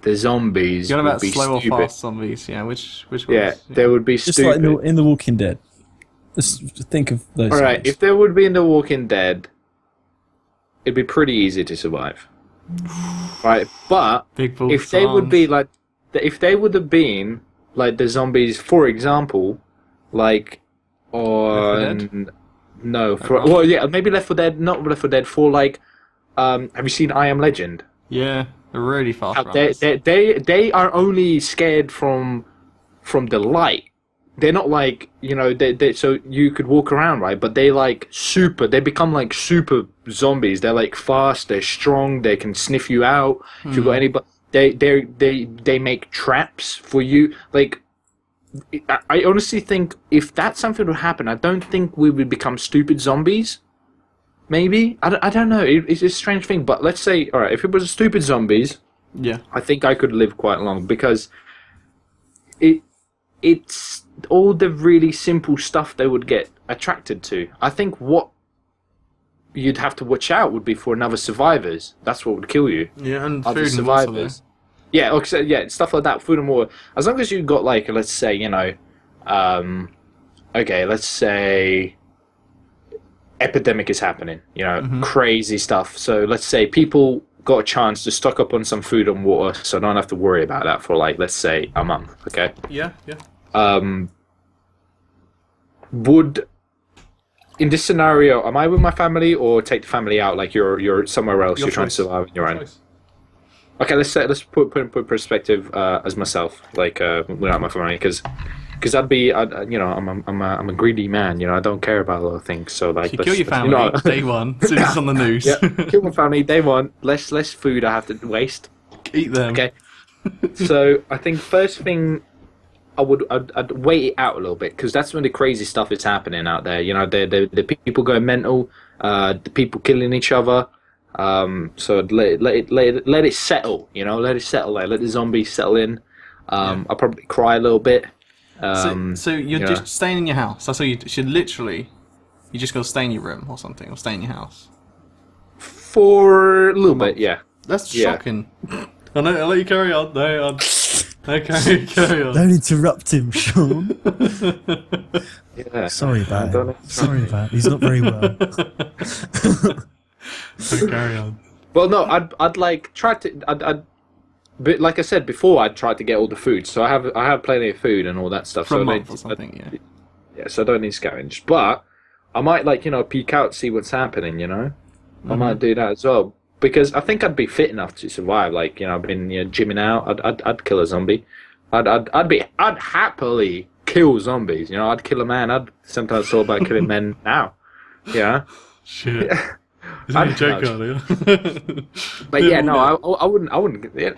Speaker 4: the zombies
Speaker 2: You're on
Speaker 4: would
Speaker 2: about
Speaker 4: be
Speaker 2: slow
Speaker 4: stupid.
Speaker 2: or fast zombies, yeah. Which ones?
Speaker 4: Yeah, they would be
Speaker 1: Just
Speaker 4: stupid.
Speaker 1: like in the Walking Dead. Just think of those.
Speaker 4: Alright,
Speaker 1: zombies.
Speaker 4: if they would be in The Walking Dead, it'd be pretty easy to survive. Right, but if they would be like, if they would have been like the zombies, for example, like on maybe Left 4 Dead, not Left 4 Dead, for like, have you seen I Am Legend?
Speaker 2: Yeah, they're really fast.
Speaker 4: They are only scared from the light. they're not like, you know, they so you could walk around, right? But they become like super zombies. They're like fast, they're strong, they can sniff you out if you've got anybody. They make traps for you. Like, I honestly think if that something would happen, I don't think we would become stupid zombies. Maybe I don't know. It's a strange thing, but let's say, all right, if it was stupid zombies,
Speaker 2: Yeah.
Speaker 4: I think I could live quite long because it's all the really simple stuff they would get attracted to. I think what you'd have to watch out would be for another survivors. That's what would kill you.
Speaker 2: Yeah, and
Speaker 4: Other
Speaker 2: food and water there.
Speaker 4: survivors. Yeah, okay, yeah, stuff like that, food and water. As long as you got like, let's say, you know, okay, let's say epidemic is happening, you know, crazy stuff. So let's say people got a chance to stock up on some food and water, so I don't have to worry about that for like, let's say, a month. Okay.
Speaker 2: Yeah.
Speaker 4: Would in this scenario, am I with my family or take the family out? Like you're somewhere else, you're trying to survive on your own. Okay, let's put in perspective as myself, like without my family, because I'm a greedy man, you know, I don't care about a lot of things. So like,
Speaker 2: you kill your family day one, as soon as it's on the news.
Speaker 4: Yeah, kill my family day one. Less food I have to waste.
Speaker 2: Eat them.
Speaker 4: Okay. So I think first thing I'd wait it out a little bit because that's when the crazy stuff is happening out there. You know, the people going mental, the people killing each other. So I'd let it settle. You know, let it settle. Like, let the zombies settle in. I'll probably cry a little bit.
Speaker 2: So you're just staying in your house. So you should literally, you just gotta stay in your room or something, or stay in your house
Speaker 4: for a little bit. Yeah,
Speaker 2: that's shocking. I'll let you carry on. No, okay, carry on.
Speaker 1: Don't interrupt him, Sean.
Speaker 4: Yeah.
Speaker 1: Sorry about him. Sorry about him. He's not very well.
Speaker 2: So carry on.
Speaker 4: Well, no, I'd like try to. But like I said before, I'd try to get all the food. So I have plenty of food and all that stuff.
Speaker 2: For
Speaker 4: so
Speaker 2: a month or something, yeah.
Speaker 4: Yeah, so I don't need scavenge. But I might, like, you know, peek out, see what's happening, you know? I might do that as well. Because I think I'd be fit enough to survive. Like, you know, I've been gymming out. I'd kill a zombie. I'd happily kill zombies. You know, I'd kill a man. I'd sometimes thought about killing men now. Yeah.
Speaker 2: Shit. Isn't he joking earlier?
Speaker 4: But yeah, no, I wouldn't.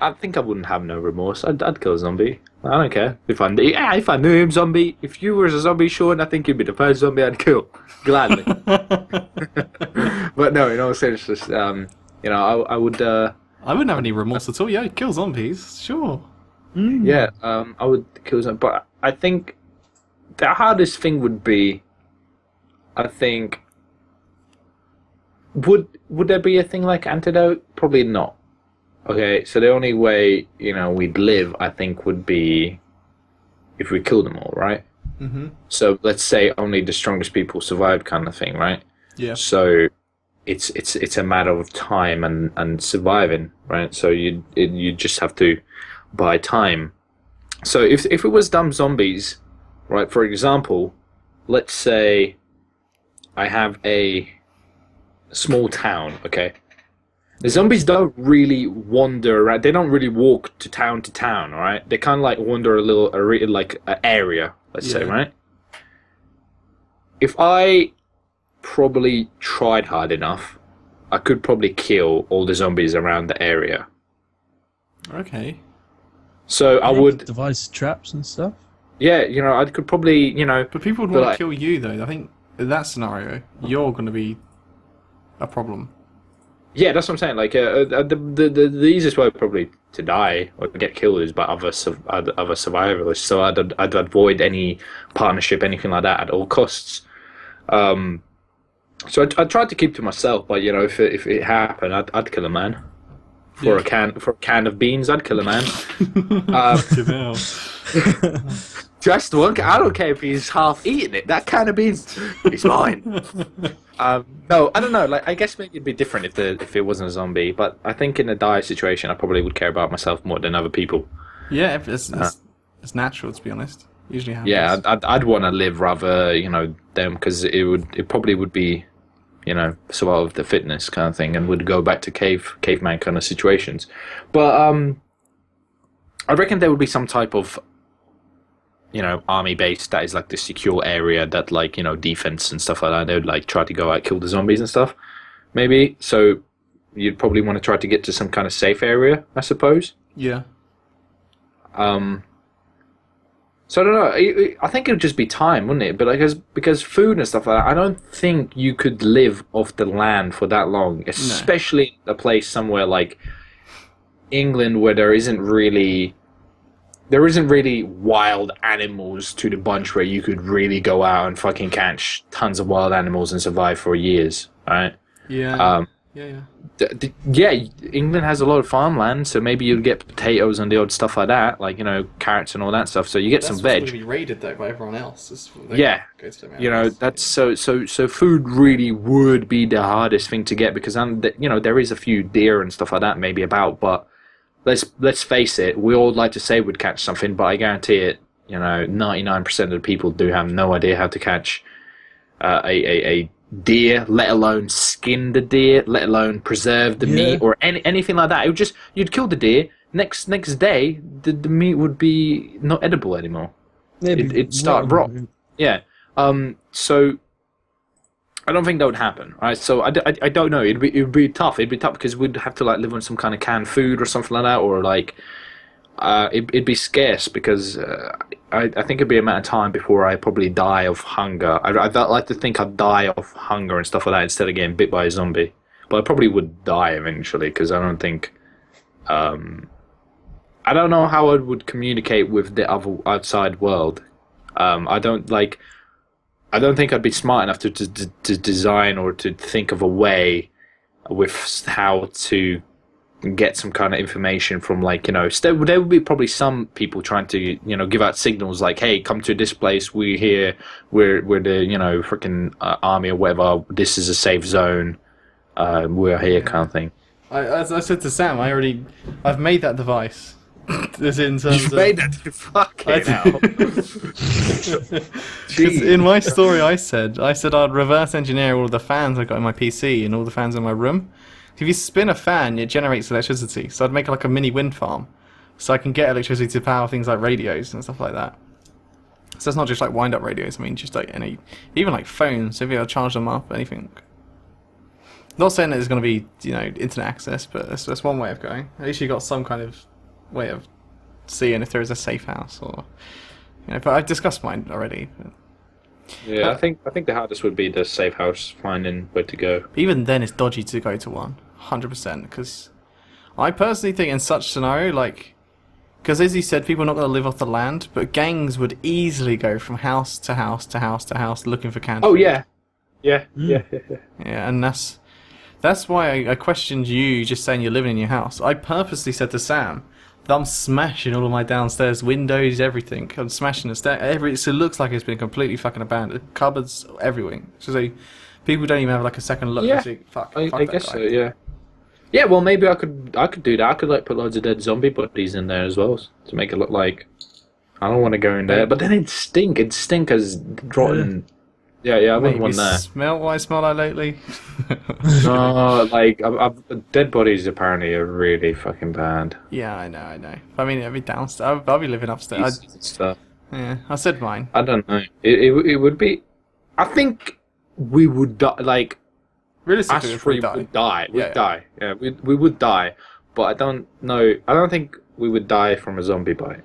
Speaker 4: I think I wouldn't have no remorse. I'd kill a zombie. I don't care if I knew him, zombie. If you were a zombie, Sean, I think you'd be the first zombie I'd kill gladly. But no, in all seriousness, you know, I would. I
Speaker 2: wouldn't have any remorse at all. Yeah, kill zombies, sure.
Speaker 4: Yeah, I would kill zombies, but I think the hardest thing would be, I think. Would there be a thing like antidote? Probably not. Okay, so the only way, you know, we'd live, I think, would be if we killed them all, right?
Speaker 2: Mm-hmm.
Speaker 4: So let's say only the strongest people survive, kind of thing, right?
Speaker 2: Yeah.
Speaker 4: So it's a matter of time and surviving, right? So you just have to buy time. So if it was dumb zombies, right? For example, let's say I have a small town, okay? The zombies don't really wander around. They don't really walk to town, all right? They kind of like wander like an area, let's say, right? If I probably tried hard enough, I could probably kill all the zombies around the area.
Speaker 2: Okay.
Speaker 4: So I would
Speaker 1: devise traps and stuff.
Speaker 4: Yeah, you know, I could probably, you know.
Speaker 2: But people would want to kill you, though. I think in that scenario, you're going to be a problem.
Speaker 4: Yeah, that's what I'm saying. Like, the easiest way probably to die or get killed is by other survivors. So I'd avoid any partnership, anything like that, at all costs. So I tried to keep to myself, but you know, if it happened, I'd kill a man for a can of beans. I'd kill a man. Just one. I don't care if he's half eating it. That can of beans is mine. No, I don't know. Like, I guess maybe it'd be different if it wasn't a zombie. But I think in a dire situation, I probably would care about myself more than other people.
Speaker 2: Yeah, it's natural, to be honest. Usually happens.
Speaker 4: Yeah, I'd want to live rather, you know, them, because it probably would be, you know, survival of the fitness kind of thing, and would go back to caveman kind of situations. But I reckon there would be some type of army base that is like the secure area that like defense and stuff like that. They would like try to go out, kill the zombies and stuff. Maybe so. You'd probably want to try to get to some kind of safe area, I suppose.
Speaker 2: Yeah.
Speaker 4: So I don't know. I think it would just be time, wouldn't it? But because food and stuff like that, I don't think you could live off the land for that long, especially a place somewhere like England where there isn't really wild animals to the bunch where you could really go out and fucking catch tons of wild animals and survive for years, right?
Speaker 2: Yeah.
Speaker 4: Yeah, England has a lot of farmland, so maybe you'd get potatoes and the odd stuff like that, like carrots and all that stuff. So you get some veg.
Speaker 5: That's going to be raided though by everyone else.
Speaker 4: That's so food really would be the hardest thing to get because there is a few deer and stuff like that maybe about, but let's face it, we all like to say we'd catch something, but I guarantee it, 99% of the people do have no idea how to catch a deer, let alone skin the deer, let alone preserve the meat or anything like that. You'd kill the deer. Next day, the meat would be not edible anymore. It'd start rot. Yeah. So I don't think that would happen, right? So I don't know. It'd be tough. It'd be tough because we'd have to like live on some kind of canned food or something like that, or like it'd be scarce because I think it'd be a matter of time before I probably die of hunger. I'd like to think I'd die of hunger and stuff like that instead of getting bit by a zombie. But I probably would die eventually because I don't think. I don't know how I would communicate with the other outside world. I don't think I'd be smart enough to design or to think of a way with how to get some kind of information from there would be probably some people trying to give out signals like, hey, come to this place, we're here, we're the freaking army or whatever, this is a safe zone, we're here kind of thing.
Speaker 2: As I said to Sam, I've made that device. As in terms
Speaker 4: You've made that fucking hell.
Speaker 2: In my story I said I'd reverse engineer all of the fans I got in my PC and all the fans in my room. If you spin a fan, it generates electricity. So I'd make like a mini wind farm, so I can get electricity to power things like radios and stuff like that. So it's not just like wind-up radios. I mean, just like even like phones. If you charge them up, anything. Not saying that there's going to be internet access, but that's one way of going. At least you got some kind of way of seeing if there is a safe house or. But I've discussed mine already. But,
Speaker 4: yeah, I think the hardest would be the safe house, finding where to go.
Speaker 2: Even then, it's dodgy to go to one, 100%. Because I personally think in such scenario, because as you said, people are not going to live off the land, but gangs would easily go from house to house to house to house looking for canned food.
Speaker 4: Yeah,
Speaker 2: and that's why I questioned you just saying you're living in your house. I purposely said to Sam that I'm smashing all of my downstairs windows, everything. I'm smashing the stair. So it looks like it's been completely fucking abandoned. Cupboards, everything. So people don't even have like a second look.
Speaker 4: Yeah,
Speaker 2: think, fuck
Speaker 4: I
Speaker 2: that
Speaker 4: guess
Speaker 2: guy.
Speaker 4: so. Yeah. Yeah, well, maybe I could do that. I could put loads of dead zombie bodies in there as well to make it look like I don't want to go in there. But then it'd stink. It'd stink as rotten. Yeah, I wouldn't want that.
Speaker 2: Smell what I smell like lately?
Speaker 4: No, dead bodies apparently are really fucking bad.
Speaker 2: Yeah, I know. I mean, I'd be downstairs. I'll be living upstairs.
Speaker 4: Stuff.
Speaker 2: Yeah, I said mine.
Speaker 4: I don't know. It would be. I think we would die.
Speaker 2: Realistically,
Speaker 4: us three would die. We'd die. Yeah, we would die. But I don't know. I don't think we would die from a zombie bite.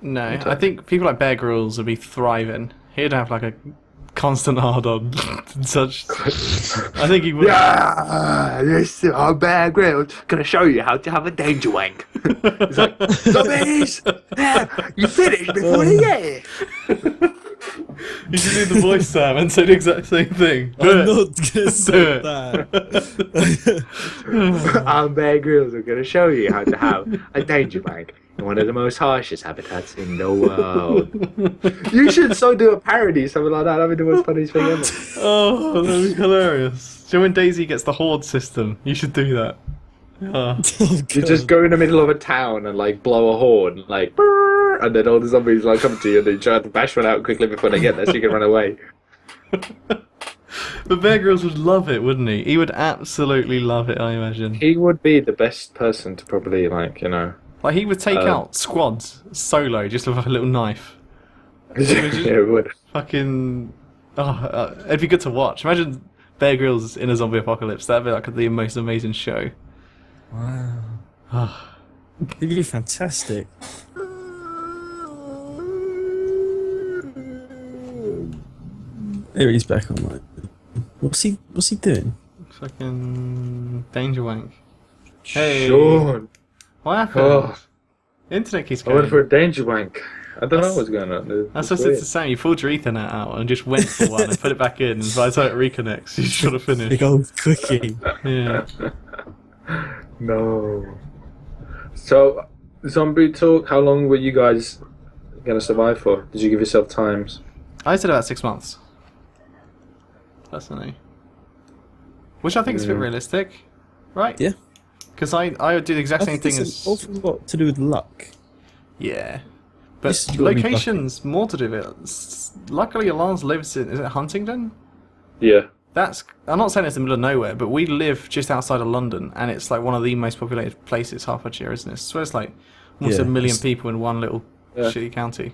Speaker 2: No, I think people like Bear Grylls would be thriving. He'd have like a constant hard-on and such. I think he would.
Speaker 4: Yeah, this is Bear Grylls gonna show you how to have a danger wank. He's like, zombies! Yeah, you finished before you get it.
Speaker 2: You should do the voice, Sam, and say the exact same thing.
Speaker 1: I'm not gonna say that.
Speaker 4: I'm Bear Grylls. I'm gonna show you how to have a danger wank in one of the most harshest habitats in the world. You should do a parody, something like that. That'd be the most funniest thing ever.
Speaker 2: Oh, that'd be hilarious. So when Daisy gets the horde system, you should do that. Oh.
Speaker 4: You just go in the middle of a town and blow a horn, brrr, and then all the zombies come to you, and then you try to bash one out quickly before they get there, so you can run away.
Speaker 2: But Bear Grylls would love it, wouldn't he? He would absolutely love it, I imagine.
Speaker 4: He would be the best person to probably
Speaker 2: he would take out squads solo, just with a little knife.
Speaker 4: it would.
Speaker 2: Fucking. It'd be good to watch. Imagine Bear Grylls in a zombie apocalypse. That'd be like the most amazing show.
Speaker 1: Wow. It'd be fantastic. There he's back online. What's he doing?
Speaker 2: Fucking danger wank. Hey.
Speaker 4: Sean.
Speaker 2: What happened?
Speaker 4: Oh,
Speaker 2: Internet keeps
Speaker 4: I
Speaker 2: going.
Speaker 4: went for a danger wank. I don't know what's going on.
Speaker 2: That's just it's the same. You pulled your Ethernet out and just went for one and put it back in, and by the time it reconnects, you just got to finish.
Speaker 1: Big old quickie.
Speaker 2: Yeah.
Speaker 4: No. So, zombie talk. How long were you guys gonna survive for? Did you give yourself times?
Speaker 2: I said about 6 months. Personally. Which I think is a bit realistic, right?
Speaker 1: Yeah.
Speaker 2: Because I would do the exact same thing as...
Speaker 1: an awful lot to do with luck.
Speaker 2: Yeah. But
Speaker 1: This has gotta be
Speaker 2: locations more to do with it. Luckily, Alon's lives in... Is it Huntingdon?
Speaker 4: Yeah.
Speaker 2: That's... I'm not saying it's in the middle of nowhere, but we live just outside of London, and it's like one of the most populated places, Hertfordshire, isn't it? So it's like almost
Speaker 1: Yeah,
Speaker 2: 1 million
Speaker 1: it's-
Speaker 2: people in one little shitty county.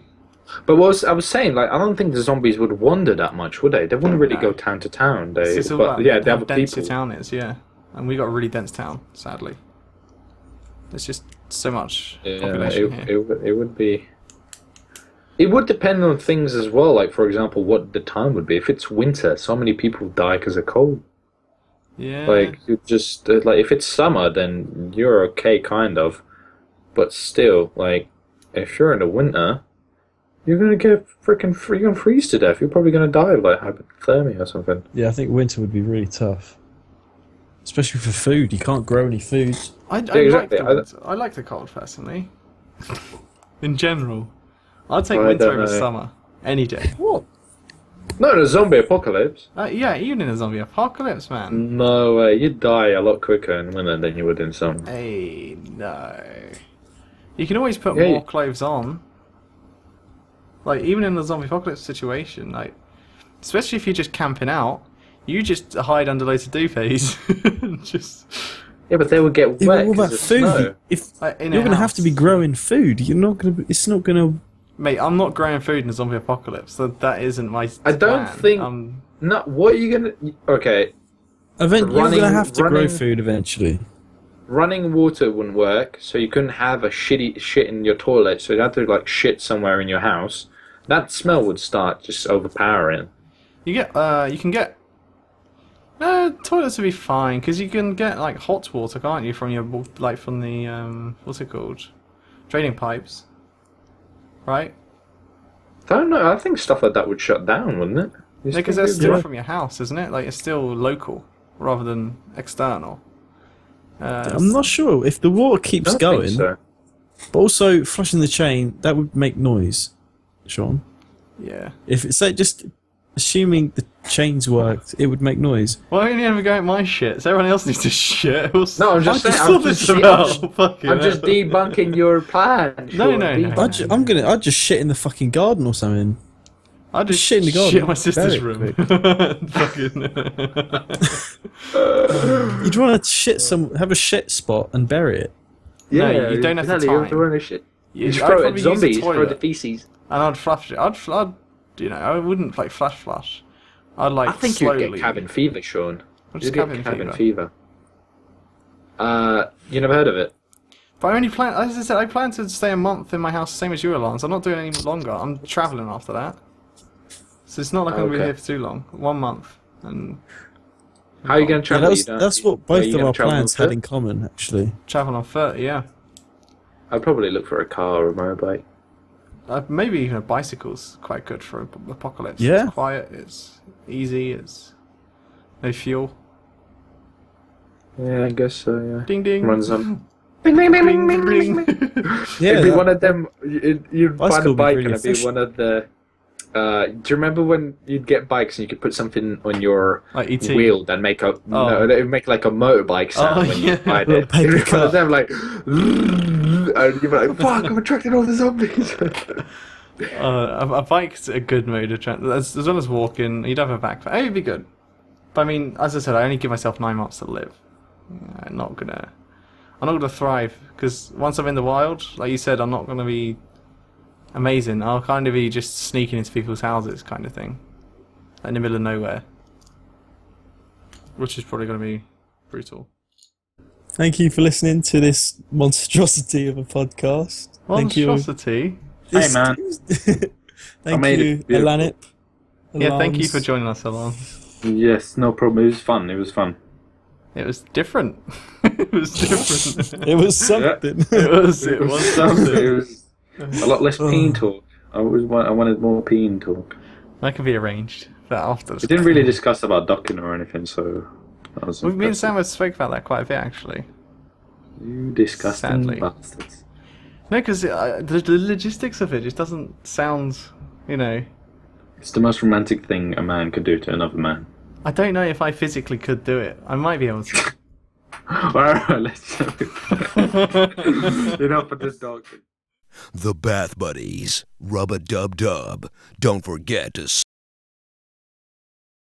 Speaker 4: But I was saying, like, I don't think the zombies would wander that much, would they? They wouldn't really go town to town.
Speaker 2: It's just all
Speaker 4: But
Speaker 2: about
Speaker 4: yeah, they
Speaker 2: how
Speaker 4: have
Speaker 2: dense
Speaker 4: people.
Speaker 2: the town is, yeah. And we got a really dense town, sadly. There's just so much population here.
Speaker 4: It would be. It would depend on things as well. Like, for example, what the time would be. If it's winter, so many people die because of cold.
Speaker 2: Yeah.
Speaker 4: Like, you just like if it's summer, then you're okay, kind of. But still, like, if you're in the winter, you're gonna get you're gonna freeze to death. You're probably gonna die of like hypothermia or something.
Speaker 1: Yeah, I think winter would be really tough. Especially for food. You can't grow any food.
Speaker 2: I
Speaker 4: exactly.
Speaker 2: I like the cold, personally. In general. I'd take
Speaker 4: I
Speaker 2: winter
Speaker 4: don't
Speaker 2: over
Speaker 4: know.
Speaker 2: summer. Any day.
Speaker 1: What?
Speaker 4: No, the zombie apocalypse.
Speaker 2: Yeah, even in a zombie apocalypse, man.
Speaker 4: No way. You'd die a lot quicker in winter than you would in summer.
Speaker 2: Hey, no. You can always put
Speaker 4: Yeah,
Speaker 2: more clothes on. Like, even in the zombie apocalypse situation, like, especially if you're just camping out, you just hide under loads of duvets. Just...
Speaker 4: Yeah, but they would get
Speaker 1: Yeah,
Speaker 4: wet.
Speaker 1: what about
Speaker 4: 'cause of
Speaker 1: food?
Speaker 4: snow.
Speaker 1: If
Speaker 2: in
Speaker 1: you're
Speaker 2: a
Speaker 1: going to have to be
Speaker 2: house.
Speaker 1: growing food, you're not going to. It's not going to.
Speaker 2: Mate, I'm not growing food in a zombie apocalypse. So that isn't my
Speaker 4: I don't
Speaker 2: plan.
Speaker 4: think. No, what are you gonna? Okay,
Speaker 1: You're going to
Speaker 4: Running-
Speaker 1: have to grow
Speaker 4: running-
Speaker 1: food eventually.
Speaker 4: running water wouldn't work, so you couldn't have a shitty shit in your toilet. So you'd have to like shit somewhere in your house. That smell would start just overpowering.
Speaker 2: You can get. Toilets would be fine because you can get like hot water, can't you, from your from the what's it called, draining pipes, right?
Speaker 4: I don't know. I think stuff like that would shut down, wouldn't it? You
Speaker 2: Because
Speaker 4: think
Speaker 2: that's
Speaker 4: it'd
Speaker 2: still
Speaker 4: be-
Speaker 2: from your house, isn't it? Like it's still local rather than external.
Speaker 1: I'm not sure if the water keeps
Speaker 4: I don't think
Speaker 1: going,
Speaker 4: so.
Speaker 1: but also flushing the chain that would make noise. Sean,
Speaker 2: Yeah.
Speaker 1: if it's like just assuming the chains worked, it would make noise.
Speaker 2: Why don't you ever go at my shit? So everyone else needs to shit.
Speaker 4: No, I'm just saying.
Speaker 2: That's all this about. Fucking
Speaker 4: I'm just
Speaker 2: hell.
Speaker 4: debunking your plan.
Speaker 2: No,
Speaker 4: Sean,
Speaker 2: no, no.
Speaker 4: debunk.
Speaker 1: I'd just shit in the fucking garden or something.
Speaker 2: I just
Speaker 1: shit in the garden.
Speaker 2: shit in my sister's
Speaker 1: Very
Speaker 2: room. Fucking.
Speaker 1: You'd want to have a shit spot and bury it.
Speaker 2: No, you don't have the
Speaker 4: exactly, you have to
Speaker 2: time.
Speaker 4: run a shit. You just
Speaker 2: I'd
Speaker 4: throw it at
Speaker 2: probably use the
Speaker 4: zombies, throw the
Speaker 2: toilet.
Speaker 4: feces.
Speaker 2: And I'd flush it. I'd, you know, I wouldn't like flush. I'd like
Speaker 4: I think
Speaker 2: slowly.
Speaker 4: you'd get cabin fever, Sean.
Speaker 2: What's
Speaker 4: You'd
Speaker 2: cabin
Speaker 4: get cabin
Speaker 2: fever?
Speaker 4: fever. You never heard of it?
Speaker 2: But I only plan, as I said, I plan to stay a month in my house, same as you, Alon. So I'm not doing it any longer. I'm travelling after that. So it's not like I'm going to be
Speaker 4: Okay.
Speaker 2: here for too long. 1 month. And
Speaker 4: How are you going to travel?
Speaker 1: that's what
Speaker 4: are
Speaker 1: both
Speaker 4: you
Speaker 1: of
Speaker 4: gonna
Speaker 1: our
Speaker 4: travel
Speaker 1: plans
Speaker 4: on
Speaker 1: had
Speaker 4: foot?
Speaker 1: in common, actually.
Speaker 2: travel on 30, yeah.
Speaker 4: I'd probably look for a car or a motorbike.
Speaker 2: Maybe even a bicycle's quite good for an apocalypse.
Speaker 1: Yeah.
Speaker 2: It's quiet, it's easy, it's no fuel.
Speaker 4: Yeah, I guess so, yeah.
Speaker 2: Ding ding.
Speaker 4: Runs on.
Speaker 2: Ding ding ding ding ding.
Speaker 1: Yeah,
Speaker 4: It'd be
Speaker 1: that-
Speaker 4: one of them. You'd find
Speaker 1: Bicycle
Speaker 4: a
Speaker 1: would be
Speaker 4: bike
Speaker 1: really
Speaker 4: and it'd be
Speaker 1: efficient.
Speaker 4: one of the. Do you remember when you'd get bikes and you could put something on your
Speaker 2: Like E.T.
Speaker 4: wheel and make a no, it would make like a motorbike sound
Speaker 2: Oh,
Speaker 4: when
Speaker 2: yeah.
Speaker 4: you ride
Speaker 1: Little
Speaker 4: it?
Speaker 1: paper
Speaker 4: It'd be one
Speaker 1: cut.
Speaker 4: of them like, and you'd be like, "Fuck! I'm attracting all the zombies."
Speaker 2: A bike's a good mode of transport. As well as walking, you'd have a backpack. It'd be good. But I mean, as I said, I only give myself 9 months to live. I'm not gonna thrive because once I'm in the wild, like you said, I'm not gonna be amazing. I'll kind of be just sneaking into people's houses kind of thing. In the middle of nowhere. Which is probably going to be brutal.
Speaker 1: Thank you for listening to this monstrosity of a podcast.
Speaker 2: Monstrosity?
Speaker 4: Hey, man.
Speaker 1: Thank you, Elanip.
Speaker 2: Yeah, thank you for joining us, Alon.
Speaker 4: Yes, no problem. It was fun. It was fun.
Speaker 2: It was different. It was different.
Speaker 1: It was something.
Speaker 2: It was something.
Speaker 4: It was a lot less peen talk. I wanted more peen talk.
Speaker 2: That can be arranged. But after
Speaker 4: We didn't really discuss about ducking or anything, so that was
Speaker 2: me and Sam have spoke about that quite a bit, actually.
Speaker 4: You disgusting
Speaker 2: Sadly.
Speaker 4: bastards.
Speaker 2: No, because the logistics of it just doesn't sound, you know...
Speaker 4: It's the most romantic thing a man could do to another man.
Speaker 2: I don't know if I physically could do it. I might be able to.
Speaker 4: Alright, let's enough of this dog.
Speaker 6: The Bath Buddies. Rub-a-dub-dub. Don't forget to